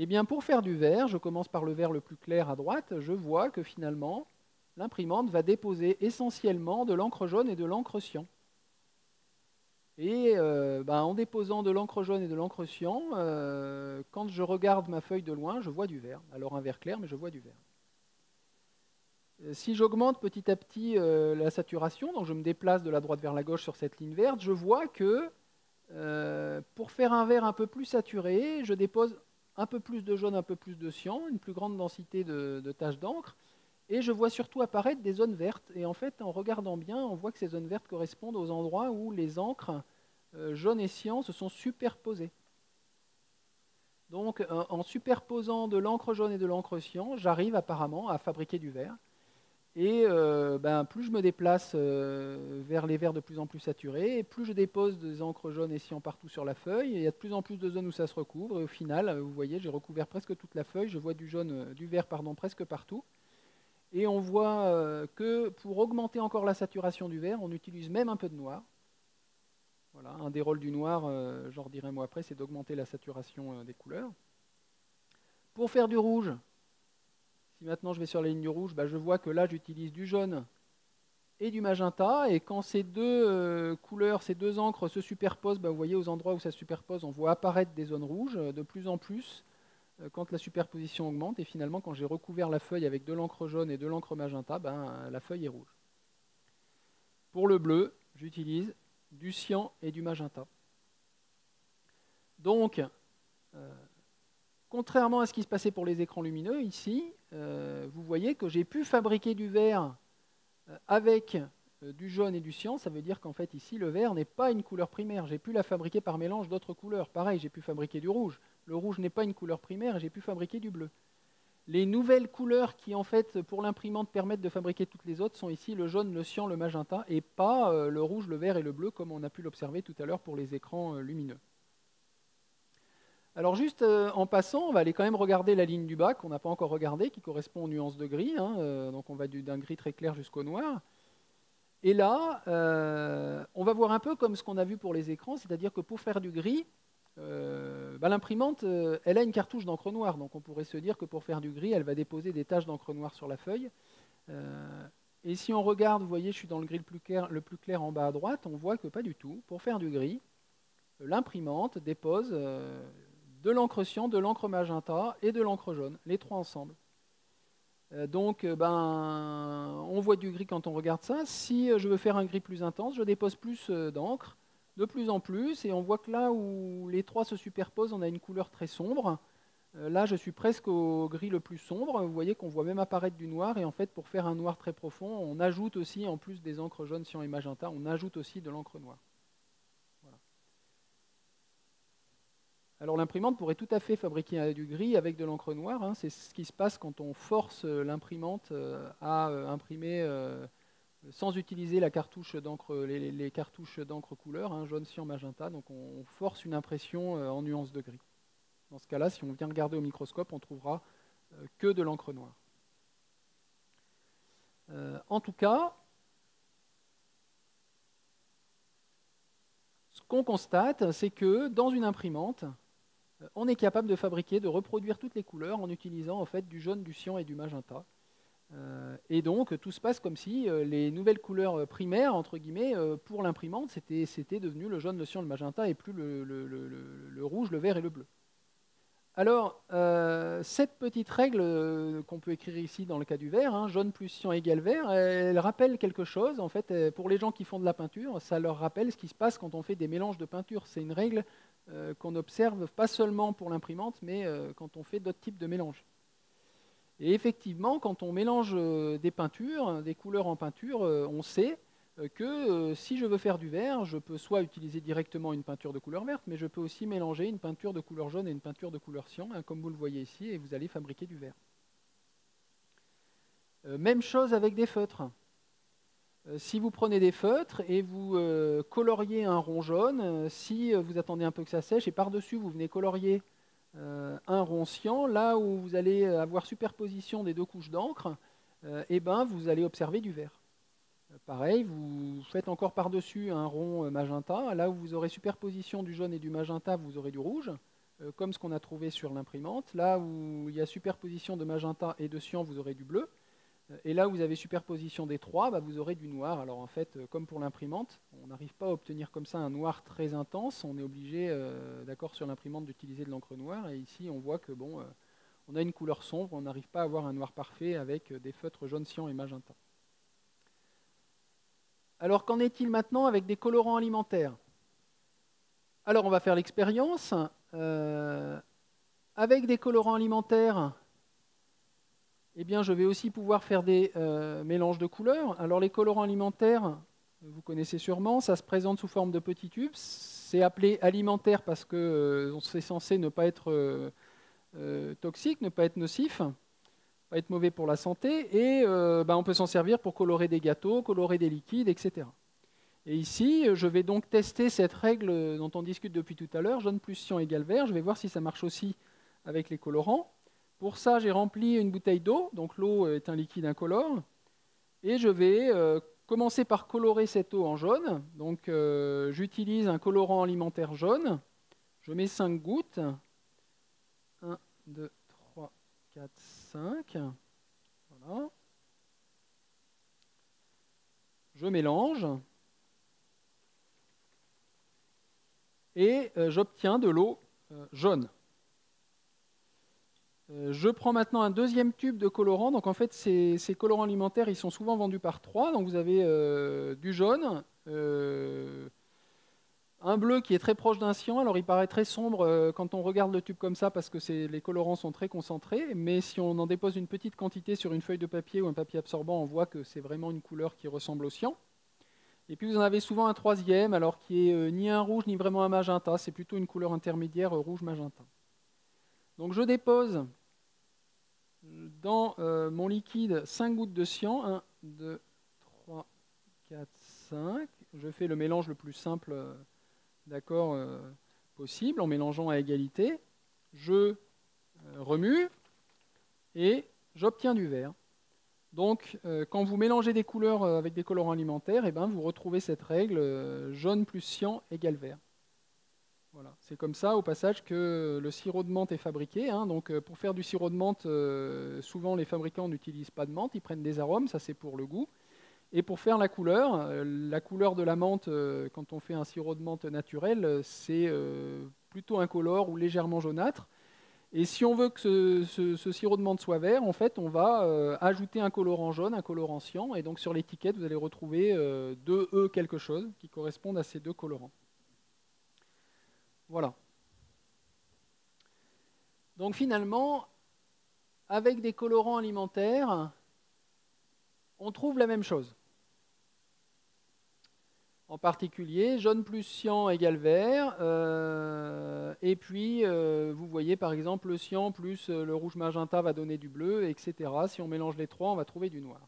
Eh bien, pour faire du vert, je commence par le vert le plus clair à droite. Je vois que finalement, l'imprimante va déposer essentiellement de l'encre jaune et de l'encre cyan. Et en déposant de l'encre jaune et de l'encre cyan, quand je regarde ma feuille de loin, je vois du vert. Alors un vert clair, mais je vois du vert. Si j'augmente petit à petit la saturation, donc je me déplace de la droite vers la gauche sur cette ligne verte, je vois que pour faire un vert un peu plus saturé, je dépose un peu plus de jaune, un peu plus de cyan, une plus grande densité de taches d'encre, et je vois surtout apparaître des zones vertes. Et en fait, en regardant bien, on voit que ces zones vertes correspondent aux endroits où les encres jaune et cyan se sont superposées. Donc en superposant de l'encre jaune et de l'encre cyan, j'arrive apparemment à fabriquer du vert. Et plus je me déplace vers les verts de plus en plus saturés, plus je dépose des encres jaunes et cyan partout sur la feuille, et il y a de plus en plus de zones où ça se recouvre, et au final, vous voyez, j'ai recouvert presque toute la feuille, je vois du vert presque partout. Et on voit que pour augmenter encore la saturation du vert, on utilise même un peu de noir. Voilà, un des rôles du noir, j'en redirai un mot après, c'est d'augmenter la saturation des couleurs. Pour faire du rouge, si maintenant je vais sur la ligne du rouge, je vois que là j'utilise du jaune et du magenta, et quand ces deux couleurs, ces deux encres se superposent, vous voyez aux endroits où ça se superpose, on voit apparaître des zones rouges de plus en plus quand la superposition augmente, et finalement quand j'ai recouvert la feuille avec de l'encre jaune et de l'encre magenta, la feuille est rouge. Pour le bleu, j'utilise du cyan et du magenta. Donc, contrairement à ce qui se passait pour les écrans lumineux, ici, vous voyez que j'ai pu fabriquer du vert avec du jaune et du cyan. Ça veut dire qu'en fait, ici, le vert n'est pas une couleur primaire. J'ai pu la fabriquer par mélange d'autres couleurs. Pareil, j'ai pu fabriquer du rouge. Le rouge n'est pas une couleur primaire et j'ai pu fabriquer du bleu. Les nouvelles couleurs qui, en fait, pour l'imprimante, permettent de fabriquer toutes les autres sont ici le jaune, le cyan, le magenta, et pas le rouge, le vert et le bleu, comme on a pu l'observer tout à l'heure pour les écrans lumineux. Alors juste en passant, on va aller quand même regarder la ligne du bas qu'on n'a pas encore regardée, qui correspond aux nuances de gris. Donc on va d'un gris très clair jusqu'au noir. Et là, on va voir un peu comme ce qu'on a vu pour les écrans, c'est-à-dire que pour faire du gris, l'imprimante, elle a une cartouche d'encre noire. Donc on pourrait se dire que pour faire du gris, elle va déposer des taches d'encre noire sur la feuille. Et si on regarde, vous voyez, je suis dans le gris le plus clair en bas à droite, on voit que pas du tout. Pour faire du gris, l'imprimante dépose de l'encre cyan, de l'encre magenta et de l'encre jaune, les trois ensemble. Donc, on voit du gris quand on regarde ça. Si je veux faire un gris plus intense, je dépose plus d'encre, de plus en plus, et on voit que là où les trois se superposent, on a une couleur très sombre. Là, je suis presque au gris le plus sombre. Vous voyez qu'on voit même apparaître du noir, et en fait, pour faire un noir très profond, on ajoute aussi, en plus des encres jaunes, cyan et magenta, on ajoute aussi de l'encre noire. Alors l'imprimante pourrait tout à fait fabriquer du gris avec de l'encre noire. C'est ce qui se passe quand on force l'imprimante à imprimer sans utiliser la cartouche d'encre, les cartouches d'encre couleur, jaune, cyan, magenta. Donc on force une impression en nuances de gris. Dans ce cas-là, si on vient regarder au microscope, on trouvera que de l'encre noire. En tout cas, ce qu'on constate, c'est que dans une imprimante, on est capable de fabriquer, de reproduire toutes les couleurs en utilisant en fait du jaune, du cyan et du magenta. Et donc, tout se passe comme si les nouvelles couleurs primaires, entre guillemets, pour l'imprimante, c'était devenu le jaune, le cyan, le magenta, et plus le rouge, le vert et le bleu. Alors, cette petite règle qu'on peut écrire ici dans le cas du vert, hein, jaune plus cyan égale vert, elle rappelle quelque chose. En fait, pour les gens qui font de la peinture, ça leur rappelle ce qui se passe quand on fait des mélanges de peinture. C'est une règle qu'on observe pas seulement pour l'imprimante, mais quand on fait d'autres types de mélanges. Et effectivement, quand on mélange des peintures, des couleurs en peinture, on sait que si je veux faire du vert, je peux soit utiliser directement une peinture de couleur verte, mais je peux aussi mélanger une peinture de couleur jaune et une peinture de couleur cyan, hein, comme vous le voyez ici, et vous allez fabriquer du vert. Même chose avec des feutres. Si vous prenez des feutres et vous coloriez un rond jaune, si vous attendez un peu que ça sèche, et par-dessus vous venez colorier un rond cyan, là où vous allez avoir superposition des deux couches d'encre, et ben, vous allez observer du vert. Pareil, vous faites encore par-dessus un rond magenta, là où vous aurez superposition du jaune et du magenta, vous aurez du rouge, comme ce qu'on a trouvé sur l'imprimante. Là où il y a superposition de magenta et de cyan, vous aurez du bleu. Et là où vous avez superposition des trois, bah, vous aurez du noir. Alors en fait, comme pour l'imprimante, on n'arrive pas à obtenir comme ça un noir très intense. On est obligé, d'accord, sur l'imprimante d'utiliser de l'encre noire. Et ici, on voit que bon, on a une couleur sombre. On n'arrive pas à avoir un noir parfait avec des feutres jaune, cyan et magenta. Alors qu'en est-il maintenant avec des colorants alimentaires? Alors on va faire l'expérience. Avec des colorants alimentaires, eh bien, je vais aussi pouvoir faire des mélanges de couleurs. Alors les colorants alimentaires, vous connaissez sûrement, ça se présente sous forme de petits tubes. C'est appelé alimentaire parce que c'est censé ne pas être toxique, ne pas être nocif, pas être mauvais pour la santé. Et on peut s'en servir pour colorer des gâteaux, colorer des liquides, etc. Et ici, je vais donc tester cette règle dont on discute depuis tout à l'heure, jaune plus cyan égale vert. Je vais voir si ça marche aussi avec les colorants. Pour ça, j'ai rempli une bouteille d'eau, donc l'eau est un liquide incolore, et je vais commencer par colorer cette eau en jaune. Donc j'utilise un colorant alimentaire jaune, je mets 5 gouttes, 1, 2, 3, 4, 5, voilà. Je mélange, et j'obtiens de l'eau jaune. Je prends maintenant un deuxième tube de colorant. Donc en fait, ces colorants alimentaires, ils sont souvent vendus par 3. Donc vous avez du jaune, un bleu qui est très proche d'un cyan. Alors il paraît très sombre quand on regarde le tube comme ça parce que les colorants sont très concentrés. Mais si on en dépose une petite quantité sur une feuille de papier ou un papier absorbant, on voit que c'est vraiment une couleur qui ressemble au cyan. Et puis vous en avez souvent un troisième, alors qui est ni un rouge ni vraiment un magenta. C'est plutôt une couleur intermédiaire rouge-magenta. Donc je dépose dans mon liquide 5 gouttes de cyan, 1, 2, 3, 4, 5. Je fais le mélange le plus simple possible en mélangeant à égalité. Je remue et j'obtiens du vert. Donc quand vous mélangez des couleurs avec des colorants alimentaires, eh ben, vous retrouvez cette règle jaune plus cyan égale vert. Voilà. C'est comme ça, au passage, que le sirop de menthe est fabriqué. Hein. Donc, pour faire du sirop de menthe, souvent les fabricants n'utilisent pas de menthe, ils prennent des arômes, ça c'est pour le goût. Et pour faire la couleur de la menthe, quand on fait un sirop de menthe naturel, c'est plutôt incolore ou légèrement jaunâtre. Et si on veut que ce sirop de menthe soit vert, en fait, on va ajouter un colorant jaune, un colorant cyan. Et donc, sur l'étiquette, vous allez retrouver 2E quelque chose qui correspondent à ces deux colorants. Voilà. Donc finalement, avec des colorants alimentaires, on trouve la même chose. En particulier, jaune plus cyan égale vert. Et puis, vous voyez par exemple, le cyan plus le rouge magenta va donner du bleu, etc. Si on mélange les trois, on va trouver du noir.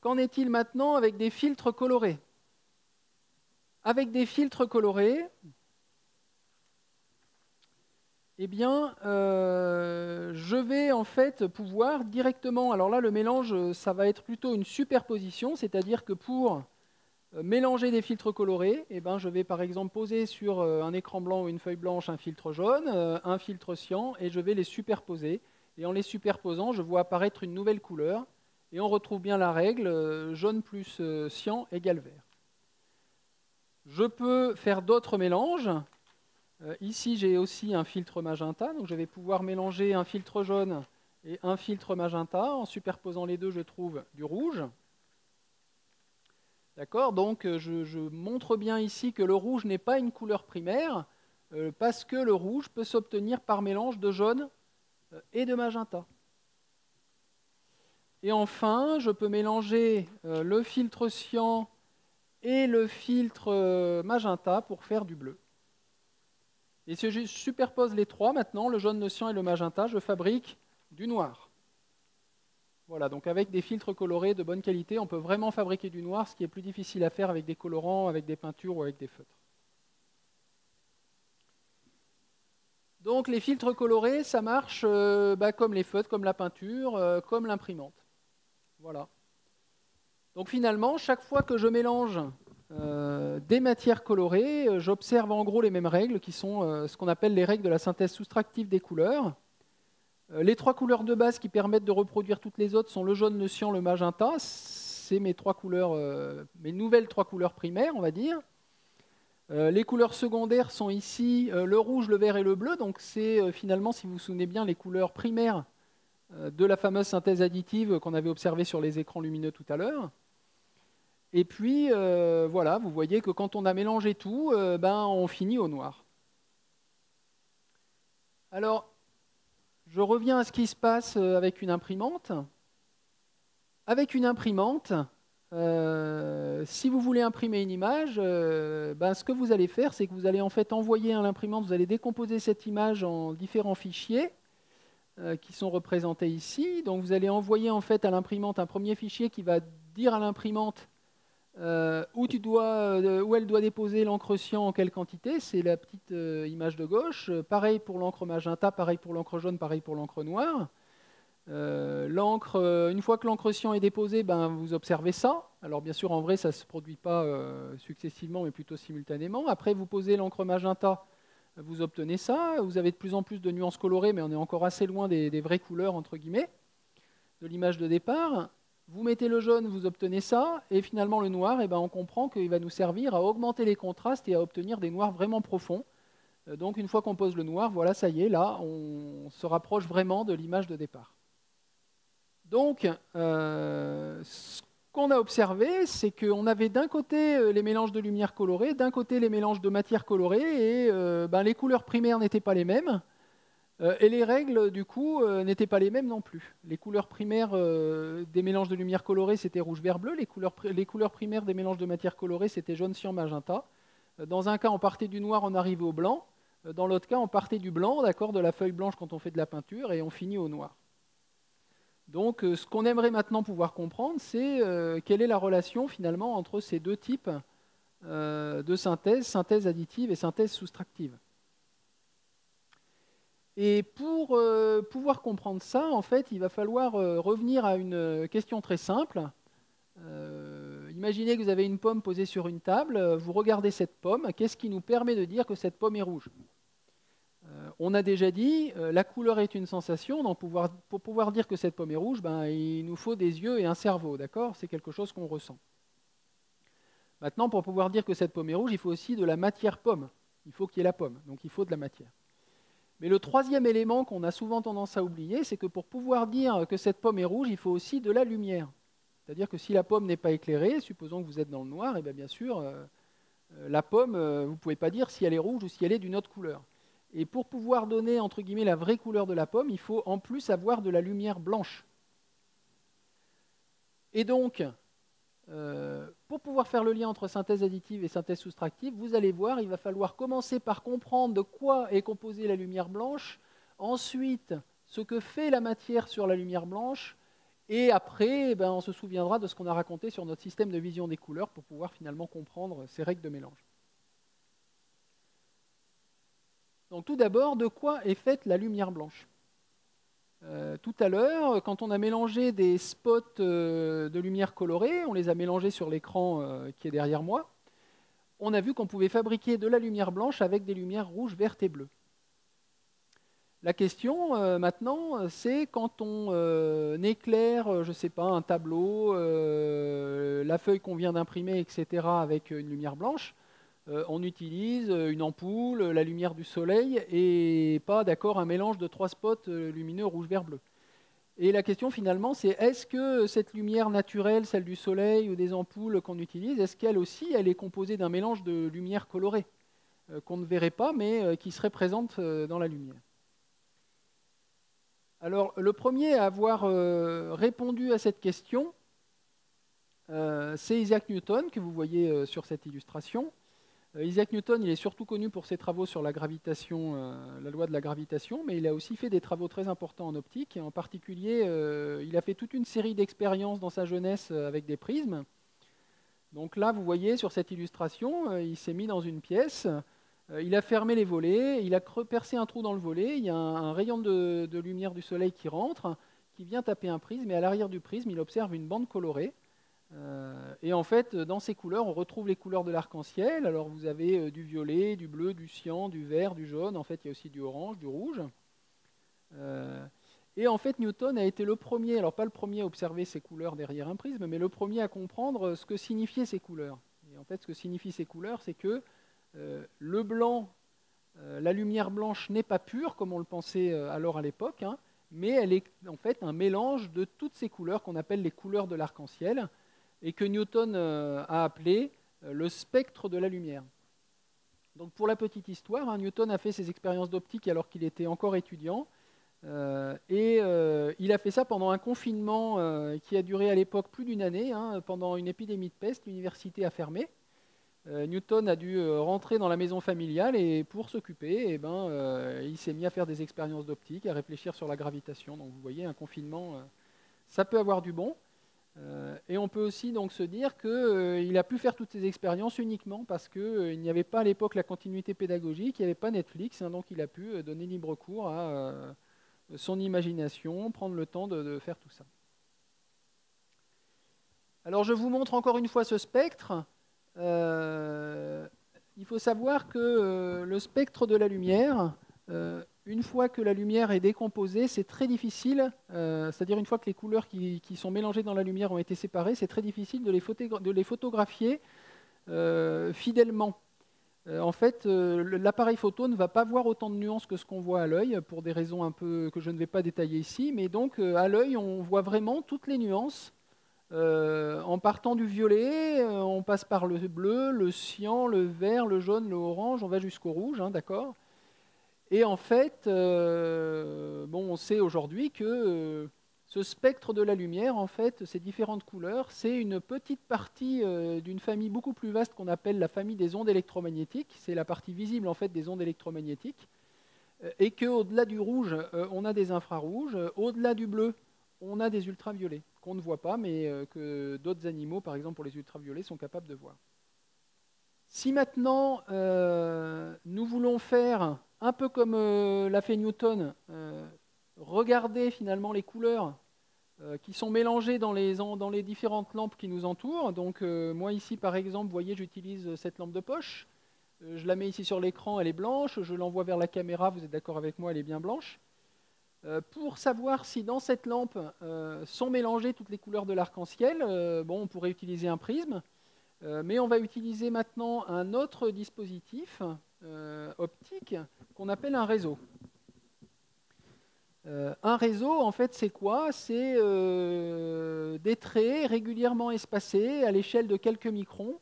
Qu'en est-il maintenant avec des filtres colorés? Avec des filtres colorés, eh bien, je vais en fait pouvoir directement... Alors là, le mélange, ça va être plutôt une superposition, c'est-à-dire que pour mélanger des filtres colorés, eh ben, je vais par exemple poser sur un écran blanc ou une feuille blanche un filtre jaune, un filtre cyan, et je vais les superposer. et en les superposant, je vois apparaître une nouvelle couleur, et on retrouve bien la règle jaune plus cyan égale vert. Je peux faire d'autres mélanges. Ici, j'ai aussi un filtre magenta, donc je vais pouvoir mélanger un filtre jaune et un filtre magenta. En superposant les deux, je trouve du rouge. D'accord? Donc, je montre bien ici que le rouge n'est pas une couleur primaire, parce que le rouge peut s'obtenir par mélange de jaune et de magenta. Et enfin, je peux mélanger le filtre cyan et le filtre magenta pour faire du bleu. Et si je superpose les trois, maintenant, le jaune, le cyan et le magenta, je fabrique du noir. Voilà, donc avec des filtres colorés de bonne qualité, on peut vraiment fabriquer du noir, ce qui est plus difficile à faire avec des colorants, avec des peintures ou avec des feutres. Donc les filtres colorés, ça marche comme les feutres, comme la peinture, comme l'imprimante. Voilà. Donc finalement, chaque fois que je mélange des matières colorées, j'observe en gros les mêmes règles qui sont ce qu'on appelle les règles de la synthèse soustractive des couleurs. Les trois couleurs de base qui permettent de reproduire toutes les autres sont le jaune, le cyan, le magenta. C'est mes trois couleurs, mes nouvelles trois couleurs primaires, on va dire. Les couleurs secondaires sont ici le rouge, le vert et le bleu. Donc c'est finalement, si vous vous souvenez bien, les couleurs primaires de la fameuse synthèse additive qu'on avait observée sur les écrans lumineux tout à l'heure. Et puis, voilà, vous voyez que quand on a mélangé tout, on finit au noir. Alors, je reviens à ce qui se passe avec une imprimante. Avec une imprimante, si vous voulez imprimer une image, ce que vous allez faire, c'est que vous allez en fait envoyer à l'imprimante, vous allez décomposer cette image en différents fichiers qui sont représentés ici. Donc, vous allez envoyer en fait à l'imprimante un premier fichier qui va dire à l'imprimante où elle doit déposer l'encre cyan en quelle quantité, c'est la petite image de gauche. Pareil pour l'encre magenta, pareil pour l'encre jaune, pareil pour l'encre noire. Une fois que l'encre cyan est déposée, vous observez ça. Alors bien sûr, en vrai, ça ne se produit pas successivement, mais plutôt simultanément. Après, vous posez l'encre magenta, vous obtenez ça. Vous avez de plus en plus de nuances colorées, mais on est encore assez loin des vraies couleurs, entre guillemets, de l'image de départ. Vous mettez le jaune, vous obtenez ça, et finalement le noir, on comprend qu'il va nous servir à augmenter les contrastes et à obtenir des noirs vraiment profonds. Donc une fois qu'on pose le noir, voilà, ça y est, là, on se rapproche vraiment de l'image de départ. Donc, ce qu'on a observé, c'est qu'on avait d'un côté les mélanges de lumière colorée, d'un côté les mélanges de matière colorée, et les couleurs primaires n'étaient pas les mêmes. Et les règles, du coup, n'étaient pas les mêmes non plus. Les couleurs primaires des mélanges de lumière colorée, c'était rouge, vert, bleu. Les couleurs primaires des mélanges de matière colorée, c'était jaune, cyan, magenta. Dans un cas, on partait du noir, on arrivait au blanc. Dans l'autre cas, on partait du blanc, d'accord, de la feuille blanche quand on fait de la peinture, et on finit au noir. Donc, ce qu'on aimerait maintenant pouvoir comprendre, c'est quelle est la relation, finalement, entre ces deux types de synthèse additive et synthèse soustractive. Et pour pouvoir comprendre ça, en fait, il va falloir revenir à une question très simple. Imaginez que vous avez une pomme posée sur une table, vous regardez cette pomme, qu'est-ce qui nous permet de dire que cette pomme est rouge? On a déjà dit, la couleur est une sensation, donc pour pouvoir dire que cette pomme est rouge, il nous faut des yeux et un cerveau, d'accord? C'est quelque chose qu'on ressent. Maintenant, pour pouvoir dire que cette pomme est rouge, il faut aussi de la matière pomme. Il faut qu'il y ait la pomme, donc il faut de la matière. Mais le troisième élément qu'on a souvent tendance à oublier, c'est que pour pouvoir dire que cette pomme est rouge, il faut aussi de la lumière. C'est-à-dire que si la pomme n'est pas éclairée, supposons que vous êtes dans le noir, et bien sûr, la pomme, vous ne pouvez pas dire si elle est rouge ou si elle est d'une autre couleur. Et pour pouvoir donner, entre guillemets, la vraie couleur de la pomme, il faut en plus avoir de la lumière blanche. Et donc, pour pouvoir faire le lien entre synthèse additive et synthèse soustractive, vous allez voir, il va falloir commencer par comprendre de quoi est composée la lumière blanche, ensuite ce que fait la matière sur la lumière blanche, et après, on se souviendra de ce qu'on a raconté sur notre système de vision des couleurs pour pouvoir finalement comprendre ces règles de mélange. Donc tout d'abord, de quoi est faite la lumière blanche? Tout à l'heure, quand on a mélangé des spots de lumière colorée, on les a mélangés sur l'écran qui est derrière moi, on a vu qu'on pouvait fabriquer de la lumière blanche avec des lumières rouges, vertes et bleues. La question maintenant, c'est quand on éclaire, je ne sais pas, un tableau, la feuille qu'on vient d'imprimer, etc., avec une lumière blanche, on utilise une ampoule, la lumière du soleil, et pas, d'accord, un mélange de 3 spots lumineux rouge, vert, bleu. Et la question finalement, c'est est-ce que cette lumière naturelle, celle du soleil ou des ampoules qu'on utilise, est-ce qu'elle aussi, elle est composée d'un mélange de lumière colorée, qu'on ne verrait pas, mais qui serait présente dans la lumière? Alors, le premier à avoir répondu à cette question, c'est Isaac Newton, que vous voyez sur cette illustration. Isaac Newton, il est surtout connu pour ses travaux sur la gravitation, la loi de la gravitation, mais il a aussi fait des travaux très importants en optique. Et en particulier, il a fait toute une série d'expériences dans sa jeunesse avec des prismes. Donc là, vous voyez sur cette illustration, il s'est mis dans une pièce. Il a fermé les volets, il a percé un trou dans le volet, il y a un rayon de lumière du soleil qui rentre, qui vient taper un prisme, et à l'arrière du prisme, il observe une bande colorée. Et en fait, dans ces couleurs, on retrouve les couleurs de l'arc-en-ciel. Alors vous avez du violet, du bleu, du cyan, du vert, du jaune. En fait, il y a aussi du orange, du rouge. Et en fait, Newton a été le premier, alors pas le premier à observer ces couleurs derrière un prisme, mais le premier à comprendre ce que signifiaient ces couleurs. Et en fait, ce que signifient ces couleurs, c'est que le blanc, la lumière blanche n'est pas pure, comme on le pensait alors à l'époque, hein, mais elle est en fait un mélange de toutes ces couleurs qu'on appelle les couleurs de l'arc-en-ciel, et que Newton a appelé le spectre de la lumière. Donc pour la petite histoire, hein, Newton a fait ses expériences d'optique alors qu'il était encore étudiant, et il a fait ça pendant un confinement qui a duré à l'époque plus d'une année, hein, pendant une épidémie de peste, l'université a fermé. Newton a dû rentrer dans la maison familiale et pour s'occuper, il s'est mis à faire des expériences d'optique, à réfléchir sur la gravitation. Donc vous voyez, un confinement, ça peut avoir du bon. Et on peut aussi donc se dire qu'il a pu faire toutes ces expériences uniquement parce qu'il n'y avait pas à l'époque la continuité pédagogique, il n'y avait pas Netflix, hein, donc il a pu donner libre cours à son imagination, prendre le temps de faire tout ça. Alors je vous montre encore une fois ce spectre. Il faut savoir que le spectre de la lumière, une fois que la lumière est décomposée, c'est très difficile, c'est-à-dire une fois que les couleurs qui sont mélangées dans la lumière ont été séparées, c'est très difficile de les photographier fidèlement. En fait, l'appareil photo ne va pas voir autant de nuances que ce qu'on voit à l'œil, pour des raisons un peu que je ne vais pas détailler ici, mais donc à l'œil, on voit vraiment toutes les nuances. En partant du violet, on passe par le bleu, le cyan, le vert, le jaune, le orange, on va jusqu'au rouge, hein, d'accord? Et en fait, on sait aujourd'hui que ce spectre de la lumière, en fait, ces différentes couleurs, c'est une petite partie d'une famille beaucoup plus vaste qu'on appelle la famille des ondes électromagnétiques. C'est la partie visible en fait des ondes électromagnétiques. Et qu'au-delà du rouge, on a des infrarouges, au-delà du bleu, on a des ultraviolets, qu'on ne voit pas, mais que d'autres animaux, par exemple pour les ultraviolets, sont capables de voir. Si maintenant nous voulons faire, un peu comme l'a fait Newton, regarder finalement les couleurs qui sont mélangées dans les différentes lampes qui nous entourent. Donc moi ici par exemple, vous voyez, j'utilise cette lampe de poche. Je la mets ici sur l'écran, elle est blanche. Je l'envoie vers la caméra, vous êtes d'accord avec moi, elle est bien blanche. Pour savoir si dans cette lampe sont mélangées toutes les couleurs de l'arc-en-ciel, on pourrait utiliser un prisme. Mais on va utiliser maintenant un autre dispositif optique qu'on appelle un réseau. Un réseau, en fait, c'est quoi? C'est des traits régulièrement espacés à l'échelle de quelques microns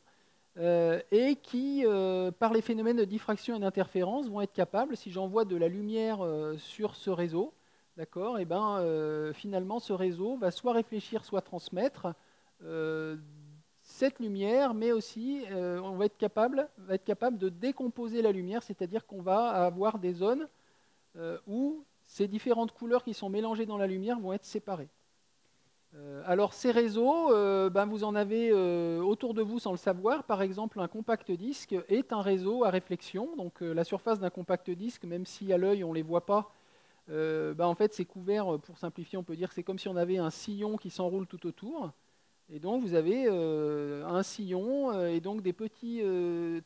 et qui, par les phénomènes de diffraction et d'interférence, vont être capables, si j'envoie de la lumière sur ce réseau, d'accord, finalement, ce réseau va soit réfléchir, soit transmettre cette lumière, mais aussi on va être capable de décomposer la lumière, c'est-à-dire qu'on va avoir des zones où ces différentes couleurs qui sont mélangées dans la lumière vont être séparées. Alors ces réseaux, vous en avez autour de vous sans le savoir. Par exemple, un compact disque est un réseau à réflexion. Donc la surface d'un compact disque, même si à l'œil on ne les voit pas, en fait c'est couvert, pour simplifier on peut dire que c'est comme si on avait un sillon qui s'enroule tout autour. Et donc vous avez un sillon et donc des petits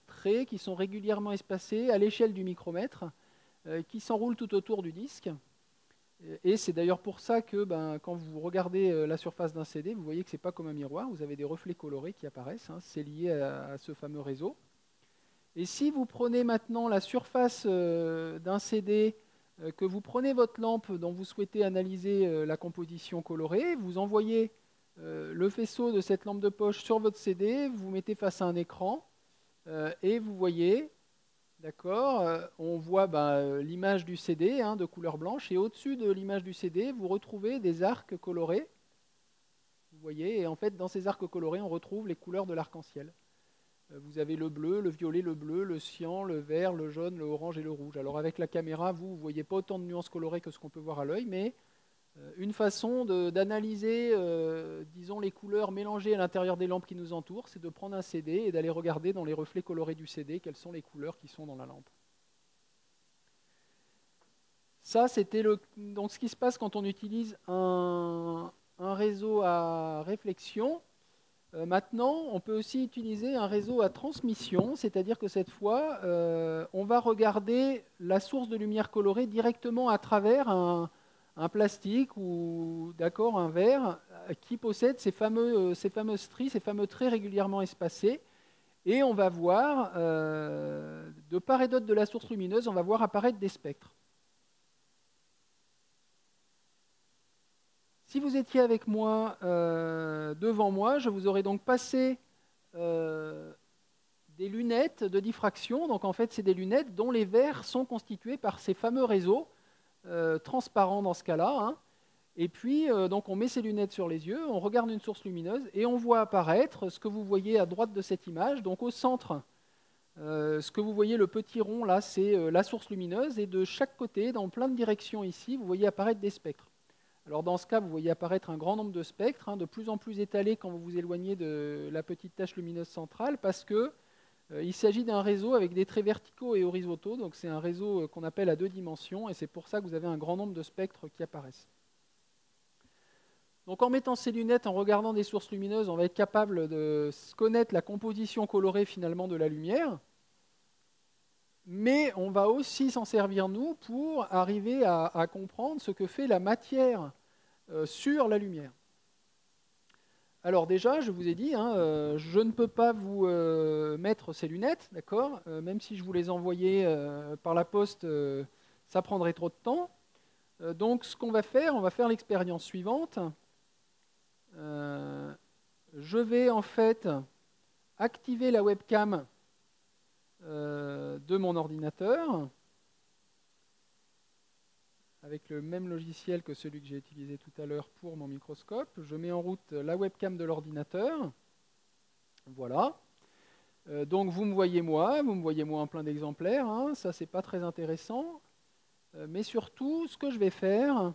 traits qui sont régulièrement espacés à l'échelle du micromètre qui s'enroule tout autour du disque. Et c'est d'ailleurs pour ça que quand vous regardez la surface d'un CD, vous voyez que ce n'est pas comme un miroir, vous avez des reflets colorés qui apparaissent, hein, c'est lié à ce fameux réseau. Et si vous prenez maintenant la surface d'un CD, que vous prenez votre lampe dont vous souhaitez analyser la composition colorée, vous envoyez le faisceau de cette lampe de poche sur votre CD, vous mettez face à un écran, et vous voyez, d'accord, on voit l'image du CD de couleur blanche, et au-dessus de l'image du CD, vous retrouvez des arcs colorés. Vous voyez, et en fait, dans ces arcs colorés, on retrouve les couleurs de l'arc-en-ciel. Vous avez le bleu, le violet, le bleu, le cyan, le vert, le jaune, le orange et le rouge. Alors avec la caméra, vous ne voyez pas autant de nuances colorées que ce qu'on peut voir à l'œil, mais une façon d'analyser, disons, les couleurs mélangées à l'intérieur des lampes qui nous entourent, c'est de prendre un CD et d'aller regarder dans les reflets colorés du CD quelles sont les couleurs qui sont dans la lampe. Ça, c'était donc ce qui se passe quand on utilise un réseau à réflexion. Maintenant, on peut aussi utiliser un réseau à transmission, c'est-à-dire que cette fois, on va regarder la source de lumière colorée directement à travers un plastique ou un verre qui possède ces fameuses stries, ces fameux traits régulièrement espacés. Et on va voir, de part et d'autre de la source lumineuse, on va voir apparaître des spectres. Si vous étiez avec moi, devant moi, je vous aurais donc passé des lunettes de diffraction. Donc en fait, c'est des lunettes dont les verres sont constitués par ces fameux réseaux transparents dans ce cas-là. Hein. Et puis, donc on met ces lunettes sur les yeux, on regarde une source lumineuse et on voit apparaître ce que vous voyez à droite de cette image. Donc au centre, ce que vous voyez, le petit rond là, c'est la source lumineuse. Et de chaque côté, dans plein de directions ici, vous voyez apparaître des spectres. Alors dans ce cas, vous voyez apparaître un grand nombre de spectres, de plus en plus étalés quand vous vous éloignez de la petite tache lumineuse centrale, parce qu'il s'agit d'un réseau avec des traits verticaux et horizontaux, donc c'est un réseau qu'on appelle à 2 dimensions, et c'est pour ça que vous avez un grand nombre de spectres qui apparaissent. Donc en mettant ces lunettes, en regardant des sources lumineuses, on va être capable de connaître la composition colorée finalement de la lumière, mais on va aussi s'en servir, nous, pour arriver à comprendre ce que fait la matière sur la lumière. Alors déjà, je vous ai dit, je ne peux pas vous mettre ces lunettes, d'accord, même si je vous les envoyais par la poste, ça prendrait trop de temps. Donc ce qu'on va faire, on va faire l'expérience suivante. Je vais en fait activer la webcam de mon ordinateur avec le même logiciel que celui que j'ai utilisé tout à l'heure pour mon microscope. Je mets en route la webcam de l'ordinateur. Voilà. Donc vous me voyez moi en plein d'exemplaires. Hein. Ça, c'est pas très intéressant. Mais surtout, ce que je vais faire,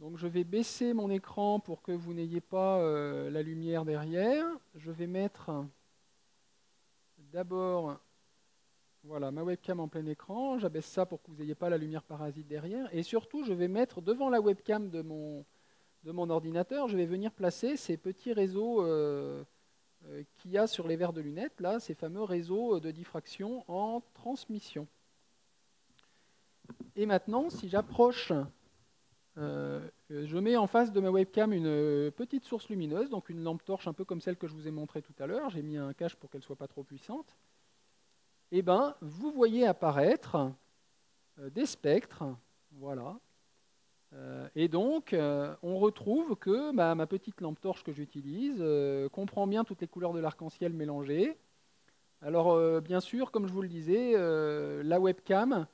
donc je vais baisser mon écran pour que vous n'ayez pas la lumière derrière. Je vais mettre d'abord voilà, ma webcam en plein écran. J'abaisse ça pour que vous n'ayez pas la lumière parasite derrière. Et surtout, je vais mettre devant la webcam de mon ordinateur, je vais venir placer ces petits réseaux qu'il y a sur les verres de lunettes, là, ces fameux réseaux de diffraction en transmission. Et maintenant, si j'approche, je mets en face de ma webcam une petite source lumineuse, donc une lampe torche un peu comme celle que je vous ai montrée tout à l'heure. J'ai mis un cache pour qu'elle ne soit pas trop puissante. Eh bien, vous voyez apparaître des spectres, voilà. Et donc, on retrouve que ma petite lampe torche que j'utilise comprend bien toutes les couleurs de l'arc-en-ciel mélangées. Alors, bien sûr, comme je vous le disais, la webcam,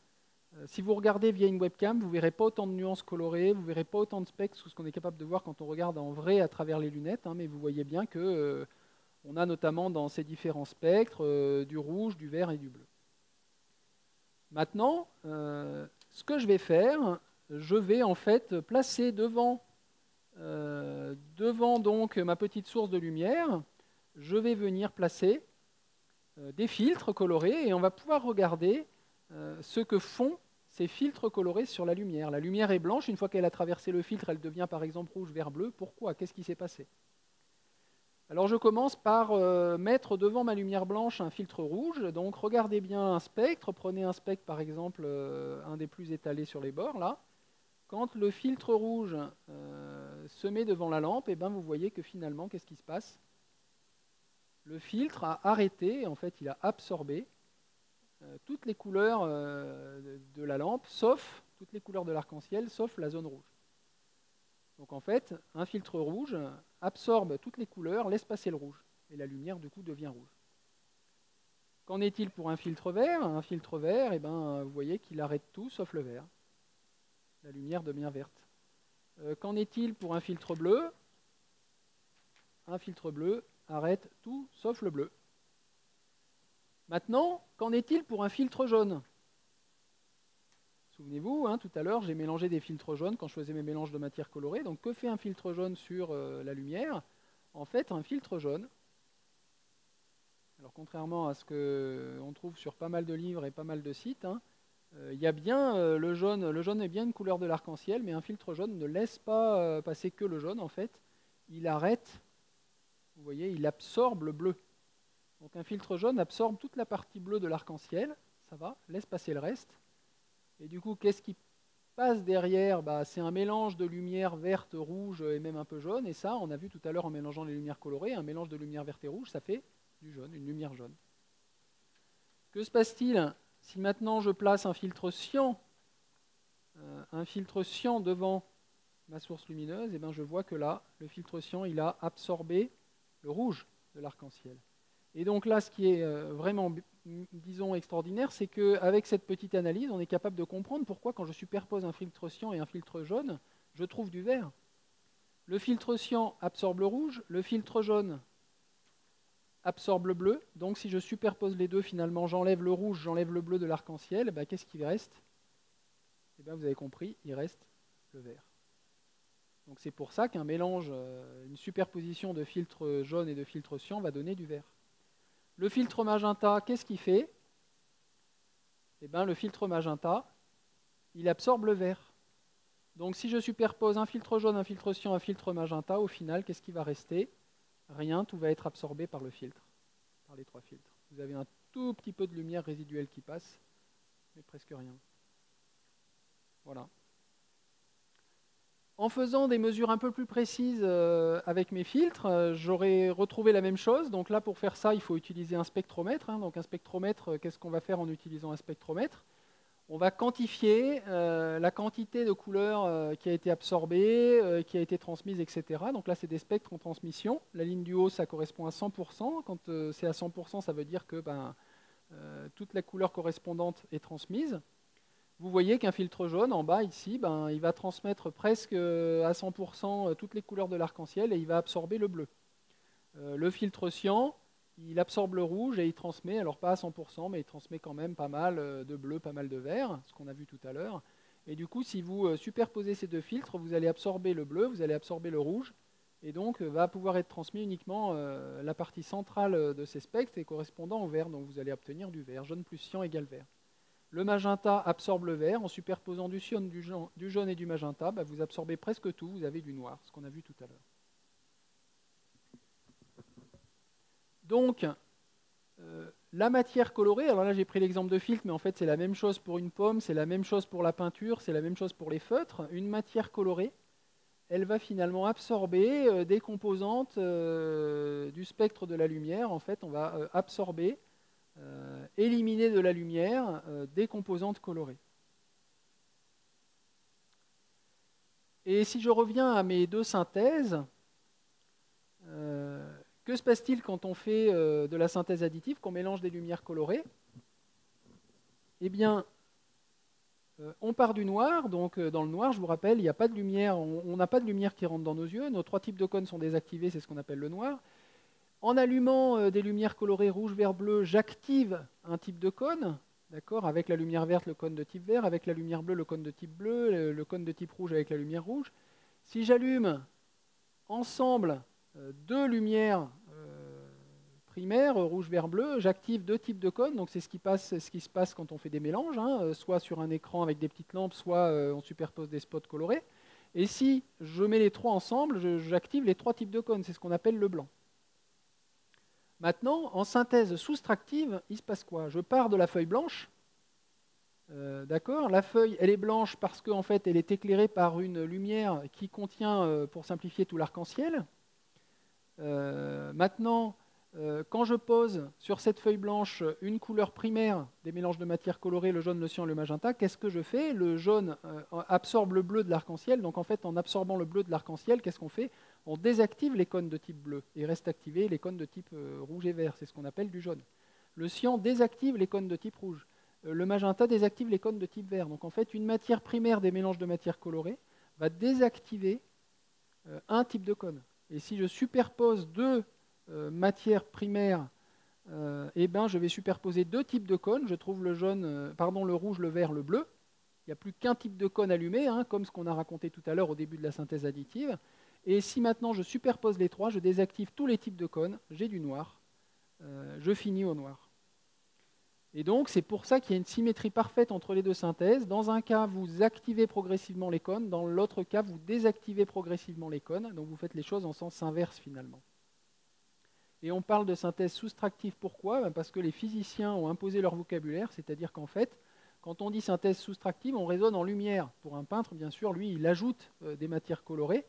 si vous regardez via une webcam, vous ne verrez pas autant de nuances colorées, vous ne verrez pas autant de spectres que ce qu'on est capable de voir quand on regarde en vrai à travers les lunettes, mais vous voyez bien que on a notamment dans ces différents spectres du rouge, du vert et du bleu. Maintenant, ce que je vais faire, je vais en fait placer devant donc ma petite source de lumière, je vais venir placer des filtres colorés et on va pouvoir regarder ce que font ces filtres colorés sur la lumière. La lumière est blanche, une fois qu'elle a traversé le filtre, elle devient par exemple rouge, vert, bleu. Pourquoi? Qu'est-ce qui s'est passé? Alors je commence par mettre devant ma lumière blanche un filtre rouge. Donc regardez bien un spectre. Prenez un spectre par exemple, un des plus étalés sur les bords là. Quand le filtre rouge se met devant la lampe, et ben vous voyez que finalement, qu'est-ce qui se passe? Le filtre a arrêté, en fait il a absorbé toutes les couleurs de la lampe, sauf toutes les couleurs de l'arc-en-ciel, sauf la zone rouge. Donc en fait, un filtre rouge absorbe toutes les couleurs, laisse passer le rouge, et la lumière du coup devient rouge. Qu'en est-il pour un filtre vert? Un filtre vert, eh ben, vous voyez qu'il arrête tout sauf le vert. La lumière devient verte. Qu'en est-il pour un filtre bleu? Un filtre bleu arrête tout sauf le bleu. Maintenant, qu'en est-il pour un filtre jaune? Souvenez-vous, tout à l'heure, j'ai mélangé des filtres jaunes quand je faisais mes mélanges de matières colorées. Donc, que fait un filtre jaune sur la lumière? En fait, un filtre jaune, alors contrairement à ce qu'on trouve sur pas mal de livres et pas mal de sites, il y a bien le jaune est bien une couleur de l'arc-en-ciel, mais un filtre jaune ne laisse pas passer que le jaune, en fait. Il arrête, vous voyez, il absorbe le bleu. Donc un filtre jaune absorbe toute la partie bleue de l'arc-en-ciel, ça va, laisse passer le reste. Et du coup, qu'est-ce qui passe derrière? C'est un mélange de lumière verte, rouge et même un peu jaune. Et ça, on a vu tout à l'heure en mélangeant les lumières colorées, un mélange de lumière verte et rouge, ça fait du jaune, une lumière jaune. Que se passe-t-il si maintenant je place un filtre cyan devant ma source lumineuse? Et bien je vois que là, le filtre cyan, il a absorbé le rouge de l'arc-en-ciel. Et donc là, ce qui est vraiment, disons, extraordinaire, c'est qu'avec cette petite analyse, on est capable de comprendre pourquoi, quand je superpose un filtre cyan et un filtre jaune, je trouve du vert. Le filtre cyan absorbe le rouge, le filtre jaune absorbe le bleu. Donc si je superpose les deux, finalement, j'enlève le rouge, j'enlève le bleu de l'arc-en-ciel, qu'est-ce qui reste? Eh bien, vous avez compris, il reste le vert. Donc c'est pour ça qu'un mélange, une superposition de filtres jaunes et de filtres cyan va donner du vert. Le filtre magenta, qu'est-ce qu'il fait? Eh bien, le filtre magenta, il absorbe le vert. Donc, si je superpose un filtre jaune, un filtre cyan, un filtre magenta, au final, qu'est-ce qui va rester? Rien, tout va être absorbé par le filtre, par les trois filtres. Vous avez un tout petit peu de lumière résiduelle qui passe, mais presque rien. Voilà. En faisant des mesures un peu plus précises avec mes filtres, j'aurais retrouvé la même chose. Donc là, pour faire ça, il faut utiliser un spectromètre. Donc un spectromètre, qu'est-ce qu'on va faire en utilisant un spectromètre? On va quantifier la quantité de couleurs qui a été absorbée, qui a été transmise, etc. Donc là, c'est des spectres en transmission. La ligne du haut, ça correspond à 100%. Quand c'est à 100%, ça veut dire que toute la couleur correspondante est transmise. Vous voyez qu'un filtre jaune, en bas, ici, il va transmettre presque à 100% toutes les couleurs de l'arc-en-ciel et il va absorber le bleu. Le filtre cyan, il absorbe le rouge et il transmet, alors pas à 100%, mais il transmet quand même pas mal de bleu, pas mal de vert, ce qu'on a vu tout à l'heure. Et du coup, si vous superposez ces deux filtres, vous allez absorber le bleu, vous allez absorber le rouge, et donc va pouvoir être transmis uniquement la partie centrale de ces spectres et correspondant au vert. Donc vous allez obtenir du vert. Jaune plus cyan égale vert. Le magenta absorbe le vert. En superposant du cyan, du jaune et du magenta, vous absorbez presque tout, vous avez du noir, ce qu'on a vu tout à l'heure. Donc, la matière colorée, alors là j'ai pris l'exemple de filtre, mais en fait c'est la même chose pour une pomme, c'est la même chose pour la peinture, c'est la même chose pour les feutres. Une matière colorée, elle va finalement absorber des composantes du spectre de la lumière. En fait, on va absorber, éliminer de la lumière des composantes colorées. Et si je reviens à mes deux synthèses, que se passe-t-il quand on fait de la synthèse additive, qu'on mélange des lumières colorées? Eh bien, on part du noir, donc dans le noir, je vous rappelle, il n'y a pas de lumière, on n'a pas de lumière qui rentre dans nos yeux, nos trois types de cônes sont désactivés, c'est ce qu'on appelle le noir. En allumant des lumières colorées rouge, vert, bleu, j'active un type de cône, d'accord, avec la lumière verte, le cône de type vert, avec la lumière bleue, le cône de type bleu, le cône de type rouge avec la lumière rouge. Si j'allume ensemble deux lumières primaires, rouge, vert, bleu, j'active deux types de cônes, donc c'est ce qui se passe quand on fait des mélanges, soit sur un écran avec des petites lampes, soit on superpose des spots colorés. Et si je mets les trois ensemble, j'active les trois types de cônes, c'est ce qu'on appelle le blanc. Maintenant, en synthèse soustractive, il se passe quoi? Je pars de la feuille blanche. D'accord? La feuille, elle est blanche parce qu'en fait, elle est éclairée par une lumière qui contient, pour simplifier, tout l'arc-en-ciel. Maintenant, quand je pose sur cette feuille blanche une couleur primaire des mélanges de matières colorées, le jaune, le cyan, le magenta, qu'est-ce que je fais? Le jaune absorbe le bleu de l'arc-en-ciel. Donc en fait, en absorbant le bleu de l'arc-en-ciel, qu'est-ce qu'on fait? On désactive les cônes de type bleu et reste activés les cônes de type rouge et vert. C'est ce qu'on appelle du jaune. Le cyan désactive les cônes de type rouge. Le magenta désactive les cônes de type vert. Donc en fait, une matière primaire des mélanges de matières colorées va désactiver un type de cône. Et si je superpose deux matières primaires, eh ben, je vais superposer deux types de cônes. Je trouve le rouge, le vert, le bleu. Il n'y a plus qu'un type de cône allumé, hein, comme ce qu'on a raconté tout à l'heure au début de la synthèse additive. Et si maintenant je superpose les trois, je désactive tous les types de cônes, j'ai du noir, je finis au noir. Et donc, c'est pour ça qu'il y a une symétrie parfaite entre les deux synthèses. Dans un cas, vous activez progressivement les cônes. Dans l'autre cas, vous désactivez progressivement les cônes. Donc, vous faites les choses en sens inverse, finalement. Et on parle de synthèse soustractive. Pourquoi? Parce que les physiciens ont imposé leur vocabulaire. C'est-à-dire qu'en fait, quand on dit synthèse soustractive, on raisonne en lumière. Pour un peintre, bien sûr, lui, il ajoute des matières colorées.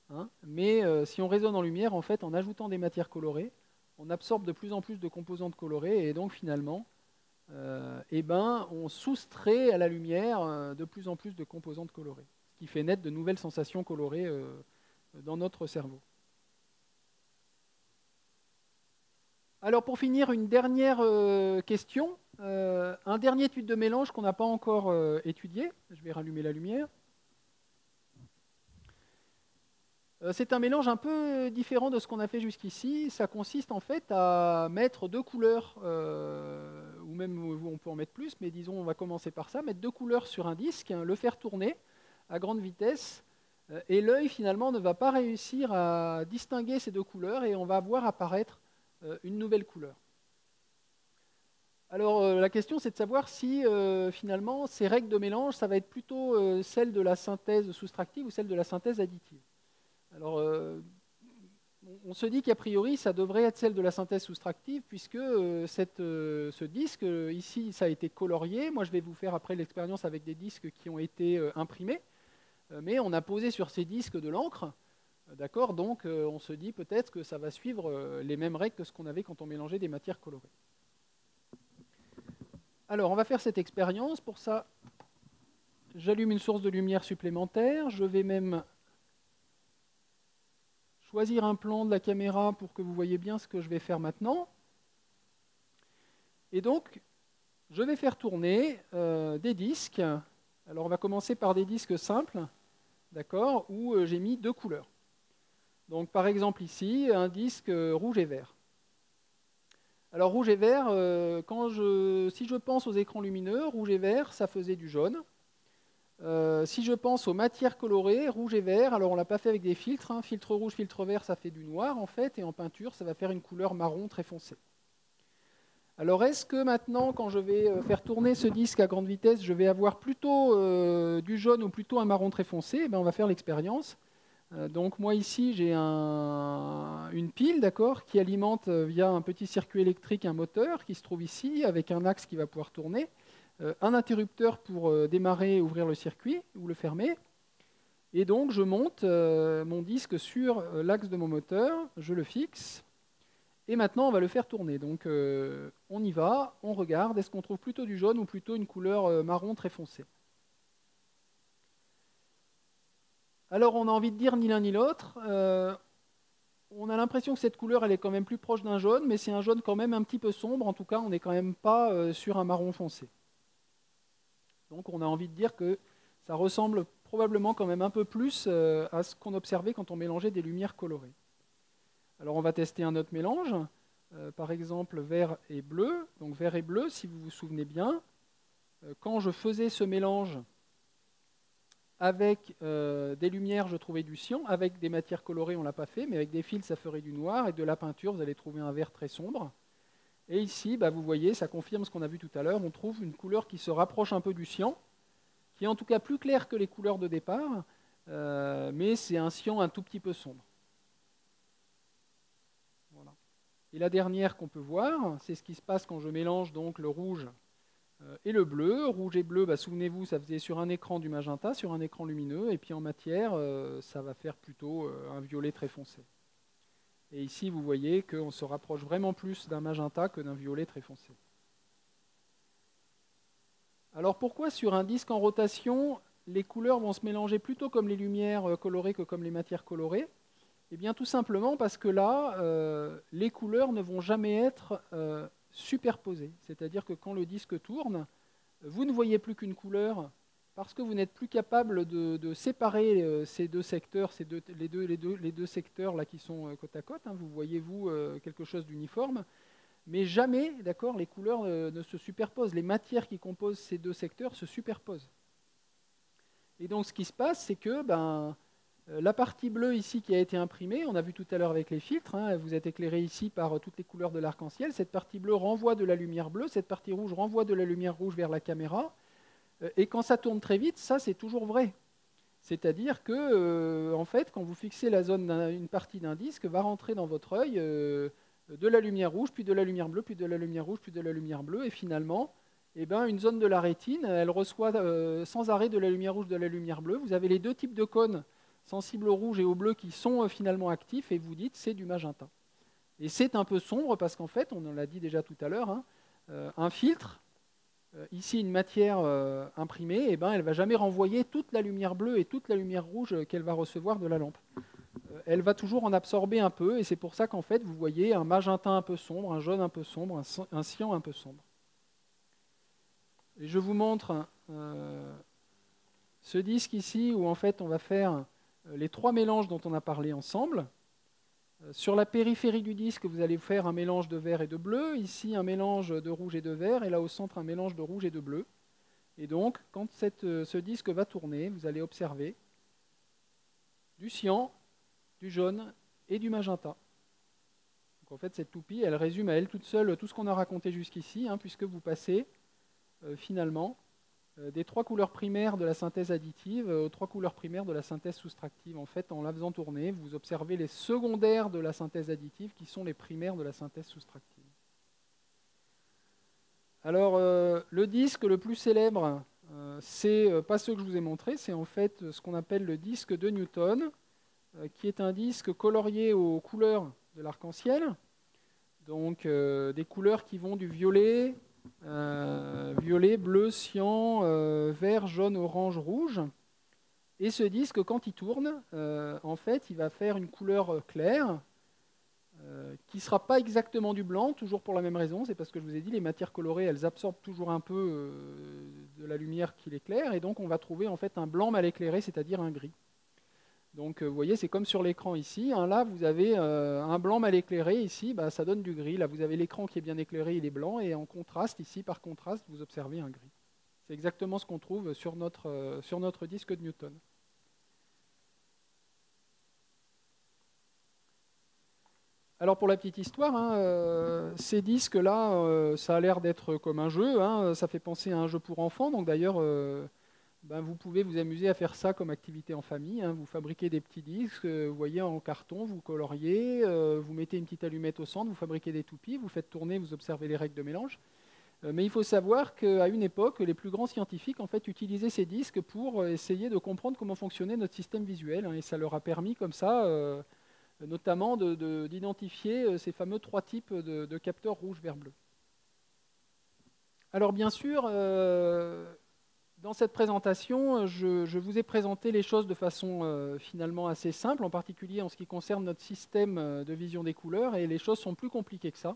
Hein, mais si on raisonne en lumière, en fait, en ajoutant des matières colorées, on absorbe de plus en plus de composantes colorées. Et donc, finalement, eh ben, on soustrait à la lumière de plus en plus de composantes colorées, ce qui fait naître de nouvelles sensations colorées dans notre cerveau. Alors pour finir, une dernière question, un dernier étude de mélange qu'on n'a pas encore étudié. Je vais rallumer la lumière. C'est un mélange un peu différent de ce qu'on a fait jusqu'ici. Ça consiste en fait à mettre deux couleurs, ou même on peut en mettre plus, mais disons on va commencer par ça, mettre deux couleurs sur un disque, le faire tourner à grande vitesse, et l'œil finalement ne va pas réussir à distinguer ces deux couleurs et on va voir apparaître une nouvelle couleur. Alors la question c'est de savoir si finalement ces règles de mélange, ça va être plutôt celle de la synthèse soustractive ou celle de la synthèse additive. Alors, on se dit qu'a priori, ça devrait être celle de la synthèse soustractive, puisque ce disque, ici, ça a été colorié. Moi, je vais vous faire après l'expérience avec des disques qui ont été imprimés, mais on a posé sur ces disques de l'encre, d'accord? Donc, on se dit peut-être que ça va suivre les mêmes règles que ce qu'on avait quand on mélangeait des matières colorées. Alors, on va faire cette expérience. Pour ça, j'allume une source de lumière supplémentaire. Je vais même choisir un plan de la caméra pour que vous voyez bien ce que je vais faire maintenant. Et donc, je vais faire tourner des disques. Alors, on va commencer par des disques simples, d'accord, où j'ai mis deux couleurs. Donc, par exemple, ici, un disque rouge et vert. Alors, rouge et vert, si je pense aux écrans lumineux, rouge et vert, ça faisait du jaune. Si je pense aux matières colorées, rouge et vert, alors on ne l'a pas fait avec des filtres, hein, filtre rouge, filtre vert, ça fait du noir en fait, et en peinture, ça va faire une couleur marron très foncée. Alors est-ce que maintenant, quand je vais faire tourner ce disque à grande vitesse, je vais avoir plutôt du jaune ou plutôt un marron très foncé? Eh bien, on va faire l'expérience. Donc moi ici, j'ai une pile, d'accord, qui alimente via un petit circuit électrique un moteur qui se trouve ici, avec un axe qui va pouvoir tourner. Un interrupteur pour démarrer et ouvrir le circuit ou le fermer. Et donc, je monte mon disque sur l'axe de mon moteur, je le fixe, et maintenant, on va le faire tourner. Donc, on y va, on regarde, est-ce qu'on trouve plutôt du jaune ou plutôt une couleur marron très foncée? Alors, on a envie de dire ni l'un ni l'autre. On a l'impression que cette couleur, elle est quand même plus proche d'un jaune, mais c'est un jaune quand même un petit peu sombre. En tout cas, on n'est quand même pas sur un marron foncé. Donc on a envie de dire que ça ressemble probablement quand même un peu plus à ce qu'on observait quand on mélangeait des lumières colorées. Alors on va tester un autre mélange, par exemple vert et bleu. Donc vert et bleu, si vous vous souvenez bien, quand je faisais ce mélange avec des lumières, je trouvais du cyan. Avec des matières colorées, on ne l'a pas fait, mais avec des fils, ça ferait du noir. Et de la peinture, vous allez trouver un vert très sombre. Et ici, vous voyez, ça confirme ce qu'on a vu tout à l'heure. On trouve une couleur qui se rapproche un peu du cyan, qui est en tout cas plus claire que les couleurs de départ, mais c'est un cyan un tout petit peu sombre. Voilà. Et la dernière qu'on peut voir, c'est ce qui se passe quand je mélange donc le rouge et le bleu. Rouge et bleu, souvenez-vous, ça faisait sur un écran du magenta, sur un écran lumineux, et puis en matière, ça va faire plutôt un violet très foncé. Et ici, vous voyez qu'on se rapproche vraiment plus d'un magenta que d'un violet très foncé. Alors pourquoi sur un disque en rotation, les couleurs vont se mélanger plutôt comme les lumières colorées que comme les matières colorées? Eh bien tout simplement parce que là, les couleurs ne vont jamais être superposées. C'est-à-dire que quand le disque tourne, vous ne voyez plus qu'une couleur parce que vous n'êtes plus capable de séparer ces deux secteurs, les deux secteurs là qui sont côte à côte. Hein. Vous voyez, vous, quelque chose d'uniforme. Mais jamais, d'accord, les couleurs ne se superposent. Les matières qui composent ces deux secteurs se superposent. Et donc ce qui se passe, c'est que la partie bleue ici qui a été imprimée, on a vu tout à l'heure avec les filtres, hein, vous êtes éclairé ici par toutes les couleurs de l'arc-en-ciel, cette partie bleue renvoie de la lumière bleue, cette partie rouge renvoie de la lumière rouge vers la caméra, et quand ça tourne très vite, ça c'est toujours vrai. C'est-à-dire que, en fait, quand vous fixez la zone une partie d'un disque, va rentrer dans votre œil de la lumière rouge, puis de la lumière bleue, puis de la lumière rouge, puis de la lumière bleue, et finalement, une zone de la rétine, elle reçoit sans arrêt de la lumière rouge, de la lumière bleue. Vous avez les deux types de cônes, sensibles au rouge et au bleu, qui sont finalement actifs, et vous dites c'est du magenta. Et c'est un peu sombre parce qu'en fait, on en l'a dit déjà tout à l'heure, hein, un filtre, ici une matière imprimée, elle ne va jamais renvoyer toute la lumière bleue et toute la lumière rouge qu'elle va recevoir de la lampe. Elle va toujours en absorber un peu, et c'est pour ça qu'en fait, vous voyez un magenta un peu sombre, un jaune un peu sombre, un cyan un peu sombre. Et je vous montre ce disque ici où en fait on va faire les trois mélanges dont on a parlé ensemble. Sur la périphérie du disque, vous allez faire un mélange de vert et de bleu, ici un mélange de rouge et de vert, et là au centre un mélange de rouge et de bleu. Et donc, quand ce disque va tourner, vous allez observer du cyan, du jaune et du magenta. Donc en fait, cette toupie, elle résume à elle toute seule tout ce qu'on a raconté jusqu'ici, hein, puisque vous passez finalement des trois couleurs primaires de la synthèse additive aux trois couleurs primaires de la synthèse soustractive. En fait, en la faisant tourner, vous observez les secondaires de la synthèse additive qui sont les primaires de la synthèse soustractive. Alors, le disque le plus célèbre, c'est pas ce que je vous ai montré, c'est en fait ce qu'on appelle le disque de Newton, qui est un disque colorié aux couleurs de l'arc-en-ciel, donc des couleurs qui vont du violet, violet, bleu, cyan, vert, jaune, orange, rouge. Et ce disque, quand il tourne, en fait, il va faire une couleur claire, qui ne sera pas exactement du blanc, toujours pour la même raison, c'est parce que je vous ai dit, les matières colorées, elles absorbent toujours un peu de la lumière qui l'éclaire, et donc on va trouver en fait un blanc mal éclairé, c'est-à-dire un gris. Donc vous voyez, c'est comme sur l'écran ici, hein, là vous avez un blanc mal éclairé, ici ça donne du gris, là vous avez l'écran qui est bien éclairé, il est blanc, et en contraste, ici par contraste, vous observez un gris. C'est exactement ce qu'on trouve sur notre disque de Newton. Alors pour la petite histoire, hein, ces disques-là, ça a l'air d'être comme un jeu, hein, ça fait penser à un jeu pour enfants, donc d'ailleurs vous pouvez vous amuser à faire ça comme activité en famille, hein. Vous fabriquez des petits disques, vous voyez, en carton, vous coloriez, vous mettez une petite allumette au centre, vous fabriquez des toupies, vous faites tourner, vous observez les règles de mélange. Mais il faut savoir qu'à une époque, les plus grands scientifiques en fait, utilisaient ces disques pour essayer de comprendre comment fonctionnait notre système visuel, hein, et ça leur a permis comme ça notamment d'identifier ces fameux trois types de capteurs rouge, vert, bleu. Alors bien sûr, dans cette présentation, je vous ai présenté les choses de façon finalement assez simple, en particulier en ce qui concerne notre système de vision des couleurs, et les choses sont plus compliquées que ça.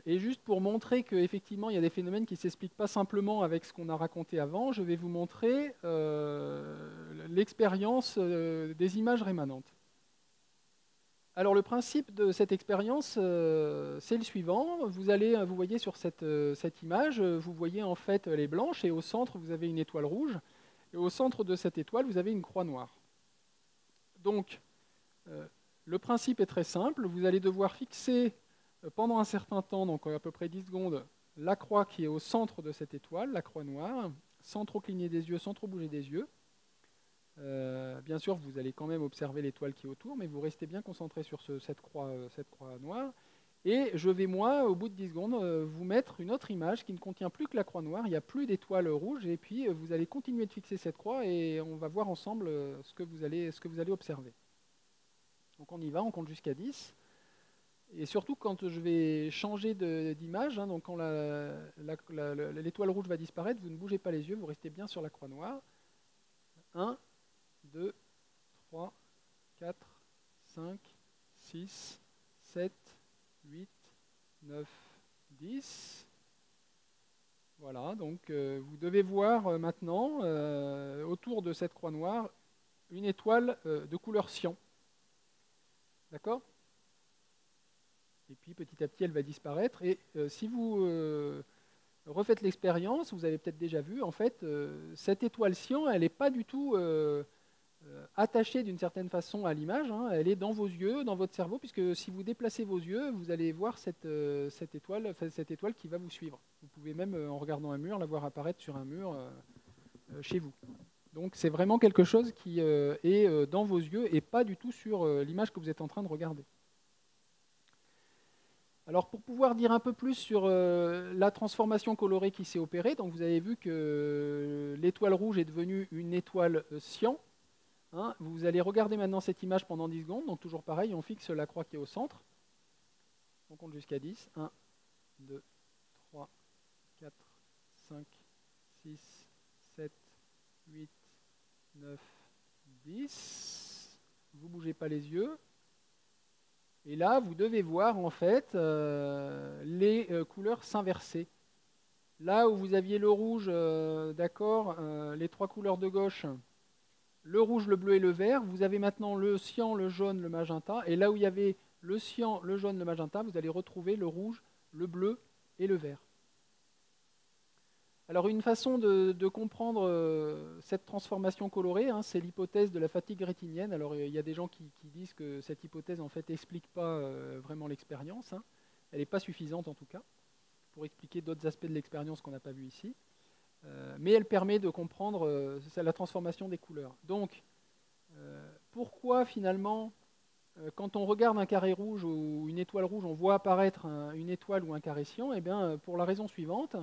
Et juste pour montrer qu'effectivement, il y a des phénomènes qui ne s'expliquent pas simplement avec ce qu'on a raconté avant, je vais vous montrer l'expérience des images rémanentes. Alors le principe de cette expérience, c'est le suivant. Vous voyez sur cette image, vous voyez en fait elle est blanche, et au centre vous avez une étoile rouge, et au centre de cette étoile vous avez une croix noire. Donc le principe est très simple. Vous allez devoir fixer pendant un certain temps, donc à peu près 10 secondes, la croix qui est au centre de cette étoile, la croix noire, sans trop cligner des yeux, sans trop bouger des yeux. Bien sûr, vous allez quand même observer l'étoile qui est autour, mais vous restez bien concentré sur cette croix noire. Et je vais, moi, au bout de 10 secondes, vous mettre une autre image qui ne contient plus que la croix noire. Il n'y a plus d'étoile rouge. Et puis, vous allez continuer de fixer cette croix et on va voir ensemble ce que vous allez observer. Donc on y va, on compte jusqu'à 10. Et surtout, quand je vais changer d'image, donc quand l'étoile rouge va disparaître, vous ne bougez pas les yeux, vous restez bien sur la croix noire. 1, 2, 3, 4, 5, 6, 7, 8, 9, 10. Voilà, donc vous devez voir maintenant, autour de cette croix noire, une étoile de couleur cyan. D'accord? Et puis petit à petit, elle va disparaître. Et si vous refaites l'expérience, vous avez peut-être déjà vu, en fait, cette étoile cyan, elle n'est pas du tout attachée d'une certaine façon à l'image. Elle est dans vos yeux, dans votre cerveau, puisque si vous déplacez vos yeux, vous allez voir cette étoile qui va vous suivre. Vous pouvez même, en regardant un mur, la voir apparaître sur un mur chez vous. Donc c'est vraiment quelque chose qui est dans vos yeux et pas du tout sur l'image que vous êtes en train de regarder. Alors pour pouvoir dire un peu plus sur la transformation colorée qui s'est opérée, donc vous avez vu que l'étoile rouge est devenue une étoile cyan. Vous allez regarder maintenant cette image pendant 10 secondes, donc toujours pareil, on fixe la croix qui est au centre. On compte jusqu'à 10. 1, 2, 3, 4, 5, 6, 7, 8, 9, 10. Vous ne bougez pas les yeux. Et là, vous devez voir en fait les couleurs s'inverser. Là où vous aviez le rouge, d'accord, les trois couleurs de gauche, le rouge, le bleu et le vert, vous avez maintenant le cyan, le jaune, le magenta. Et là où il y avait le cyan, le jaune, le magenta, vous allez retrouver le rouge, le bleu et le vert. Alors une façon de comprendre cette transformation colorée, c'est l'hypothèse de la fatigue rétinienne. Alors il y a des gens qui disent que cette hypothèse en fait n'explique pas vraiment l'expérience. Elle n'est pas suffisante en tout cas pour expliquer d'autres aspects de l'expérience qu'on n'a pas vu ici. Mais elle permet de comprendre la transformation des couleurs. Donc pourquoi finalement quand on regarde un carré rouge ou une étoile rouge, on voit apparaître une étoile ou un carré cyan? Eh bien pour la raison suivante.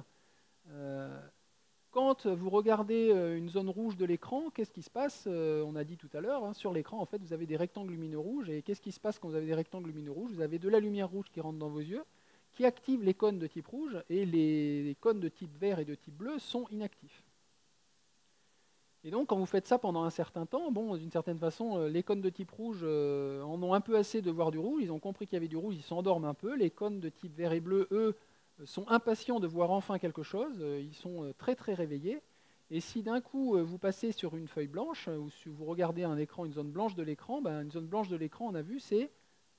Quand vous regardez une zone rouge de l'écran, qu'est-ce qui se passe? On a dit tout à l'heure, sur l'écran, en fait, vous avez des rectangles lumineux rouges. Et qu'est-ce qui se passe quand vous avez des rectangles lumineux rouges? Vous avez de la lumière rouge qui rentre dans vos yeux, qui active les cônes de type rouge, et les cônes de type vert et de type bleu sont inactifs. Et donc, quand vous faites ça pendant un certain temps, bon, d'une certaine façon, les cônes de type rouge en ont un peu assez de voir du rouge. Ils ont compris qu'il y avait du rouge, ils s'endorment un peu. Les cônes de type vert et bleu, eux, sont impatients de voir enfin quelque chose, ils sont très très réveillés. Et si d'un coup vous passez sur une feuille blanche, ou si vous regardez un écran, une zone blanche de l'écran, une zone blanche de l'écran, on a vu, c'est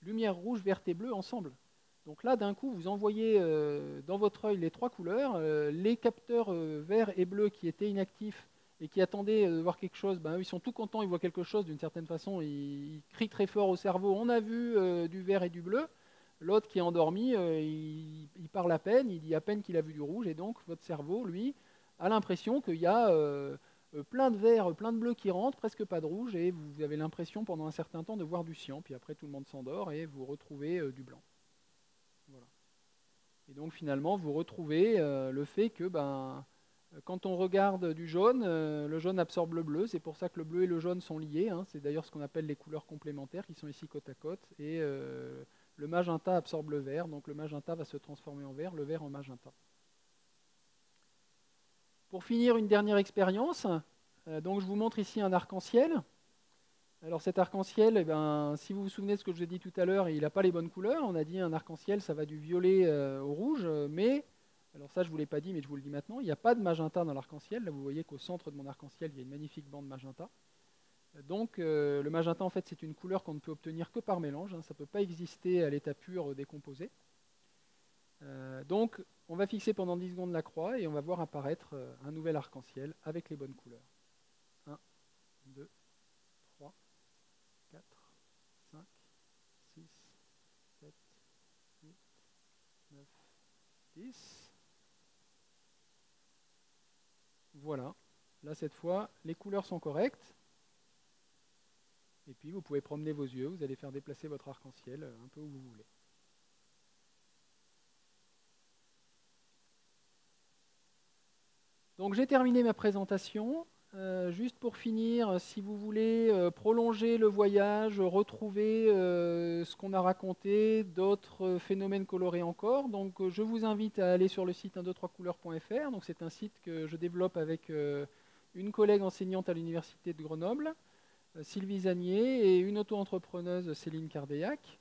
lumière rouge, verte et bleue ensemble. Donc là, d'un coup, vous envoyez dans votre œil les trois couleurs, les capteurs vert et bleu qui étaient inactifs et qui attendaient de voir quelque chose, eux, ils sont tout contents, ils voient quelque chose d'une certaine façon, ils crient très fort au cerveau, on a vu du vert et du bleu. L'autre qui est endormi, il parle à peine, il dit à peine qu'il a vu du rouge, et donc votre cerveau, lui, a l'impression qu'il y a plein de vert, plein de bleu qui rentrent, presque pas de rouge, et vous avez l'impression pendant un certain temps de voir du cyan, puis après tout le monde s'endort et vous retrouvez du blanc. Voilà. Et donc finalement, vous retrouvez le fait que quand on regarde du jaune, le jaune absorbe le bleu, c'est pour ça que le bleu et le jaune sont liés, c'est d'ailleurs ce qu'on appelle les couleurs complémentaires qui sont ici côte à côte, et le magenta absorbe le vert, donc le magenta va se transformer en vert, le vert en magenta. Pour finir, une dernière expérience. Donc je vous montre ici un arc-en-ciel. Alors cet arc-en-ciel, si vous vous souvenez de ce que je vous ai dit tout à l'heure, il n'a pas les bonnes couleurs. On a dit un arc-en-ciel, ça va du violet au rouge, mais, alors ça je ne vous l'ai pas dit, mais je vous le dis maintenant, il n'y a pas de magenta dans l'arc-en-ciel. Là vous voyez qu'au centre de mon arc-en-ciel, il y a une magnifique bande magenta. Donc le magenta, en fait, c'est une couleur qu'on ne peut obtenir que par mélange. Ça ne peut pas exister à l'état pur décomposé. Donc on va fixer pendant 10 secondes la croix et on va voir apparaître un nouvel arc-en-ciel avec les bonnes couleurs. 1, 2, 3, 4, 5, 6, 7, 8, 9, 10. Voilà. Là, cette fois, les couleurs sont correctes. Et puis vous pouvez promener vos yeux, vous allez faire déplacer votre arc-en-ciel un peu où vous voulez. Donc j'ai terminé ma présentation. Juste pour finir, si vous voulez prolonger le voyage, retrouver ce qu'on a raconté, d'autres phénomènes colorés encore, donc je vous invite à aller sur le site 123couleurs.fr. Donc c'est un site que je développe avec une collègue enseignante à l'université de Grenoble, Sylvie Zanier, et une auto-entrepreneuse, Céline Cardeillac.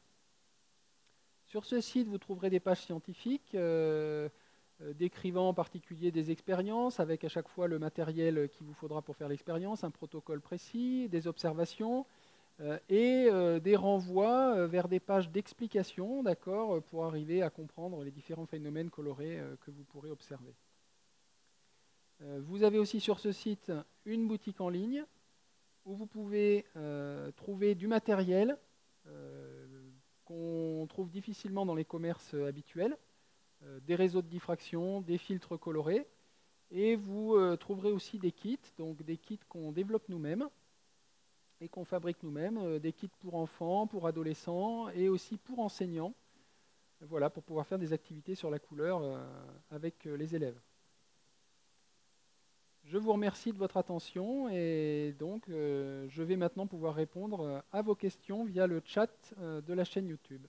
Sur ce site, vous trouverez des pages scientifiques décrivant en particulier des expériences, avec à chaque fois le matériel qu'il vous faudra pour faire l'expérience, un protocole précis, des observations et des renvois vers des pages d'explication, d'accord, pour arriver à comprendre les différents phénomènes colorés que vous pourrez observer. Vous avez aussi sur ce site une boutique en ligne où vous pouvez trouver du matériel qu'on trouve difficilement dans les commerces habituels, des réseaux de diffraction, des filtres colorés, et vous trouverez aussi des kits, donc des kits qu'on développe nous-mêmes et qu'on fabrique nous-mêmes, des kits pour enfants, pour adolescents et aussi pour enseignants, voilà, pour pouvoir faire des activités sur la couleur avec les élèves. Je vous remercie de votre attention et donc je vais maintenant pouvoir répondre à vos questions via le chat de la chaîne YouTube.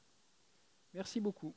Merci beaucoup.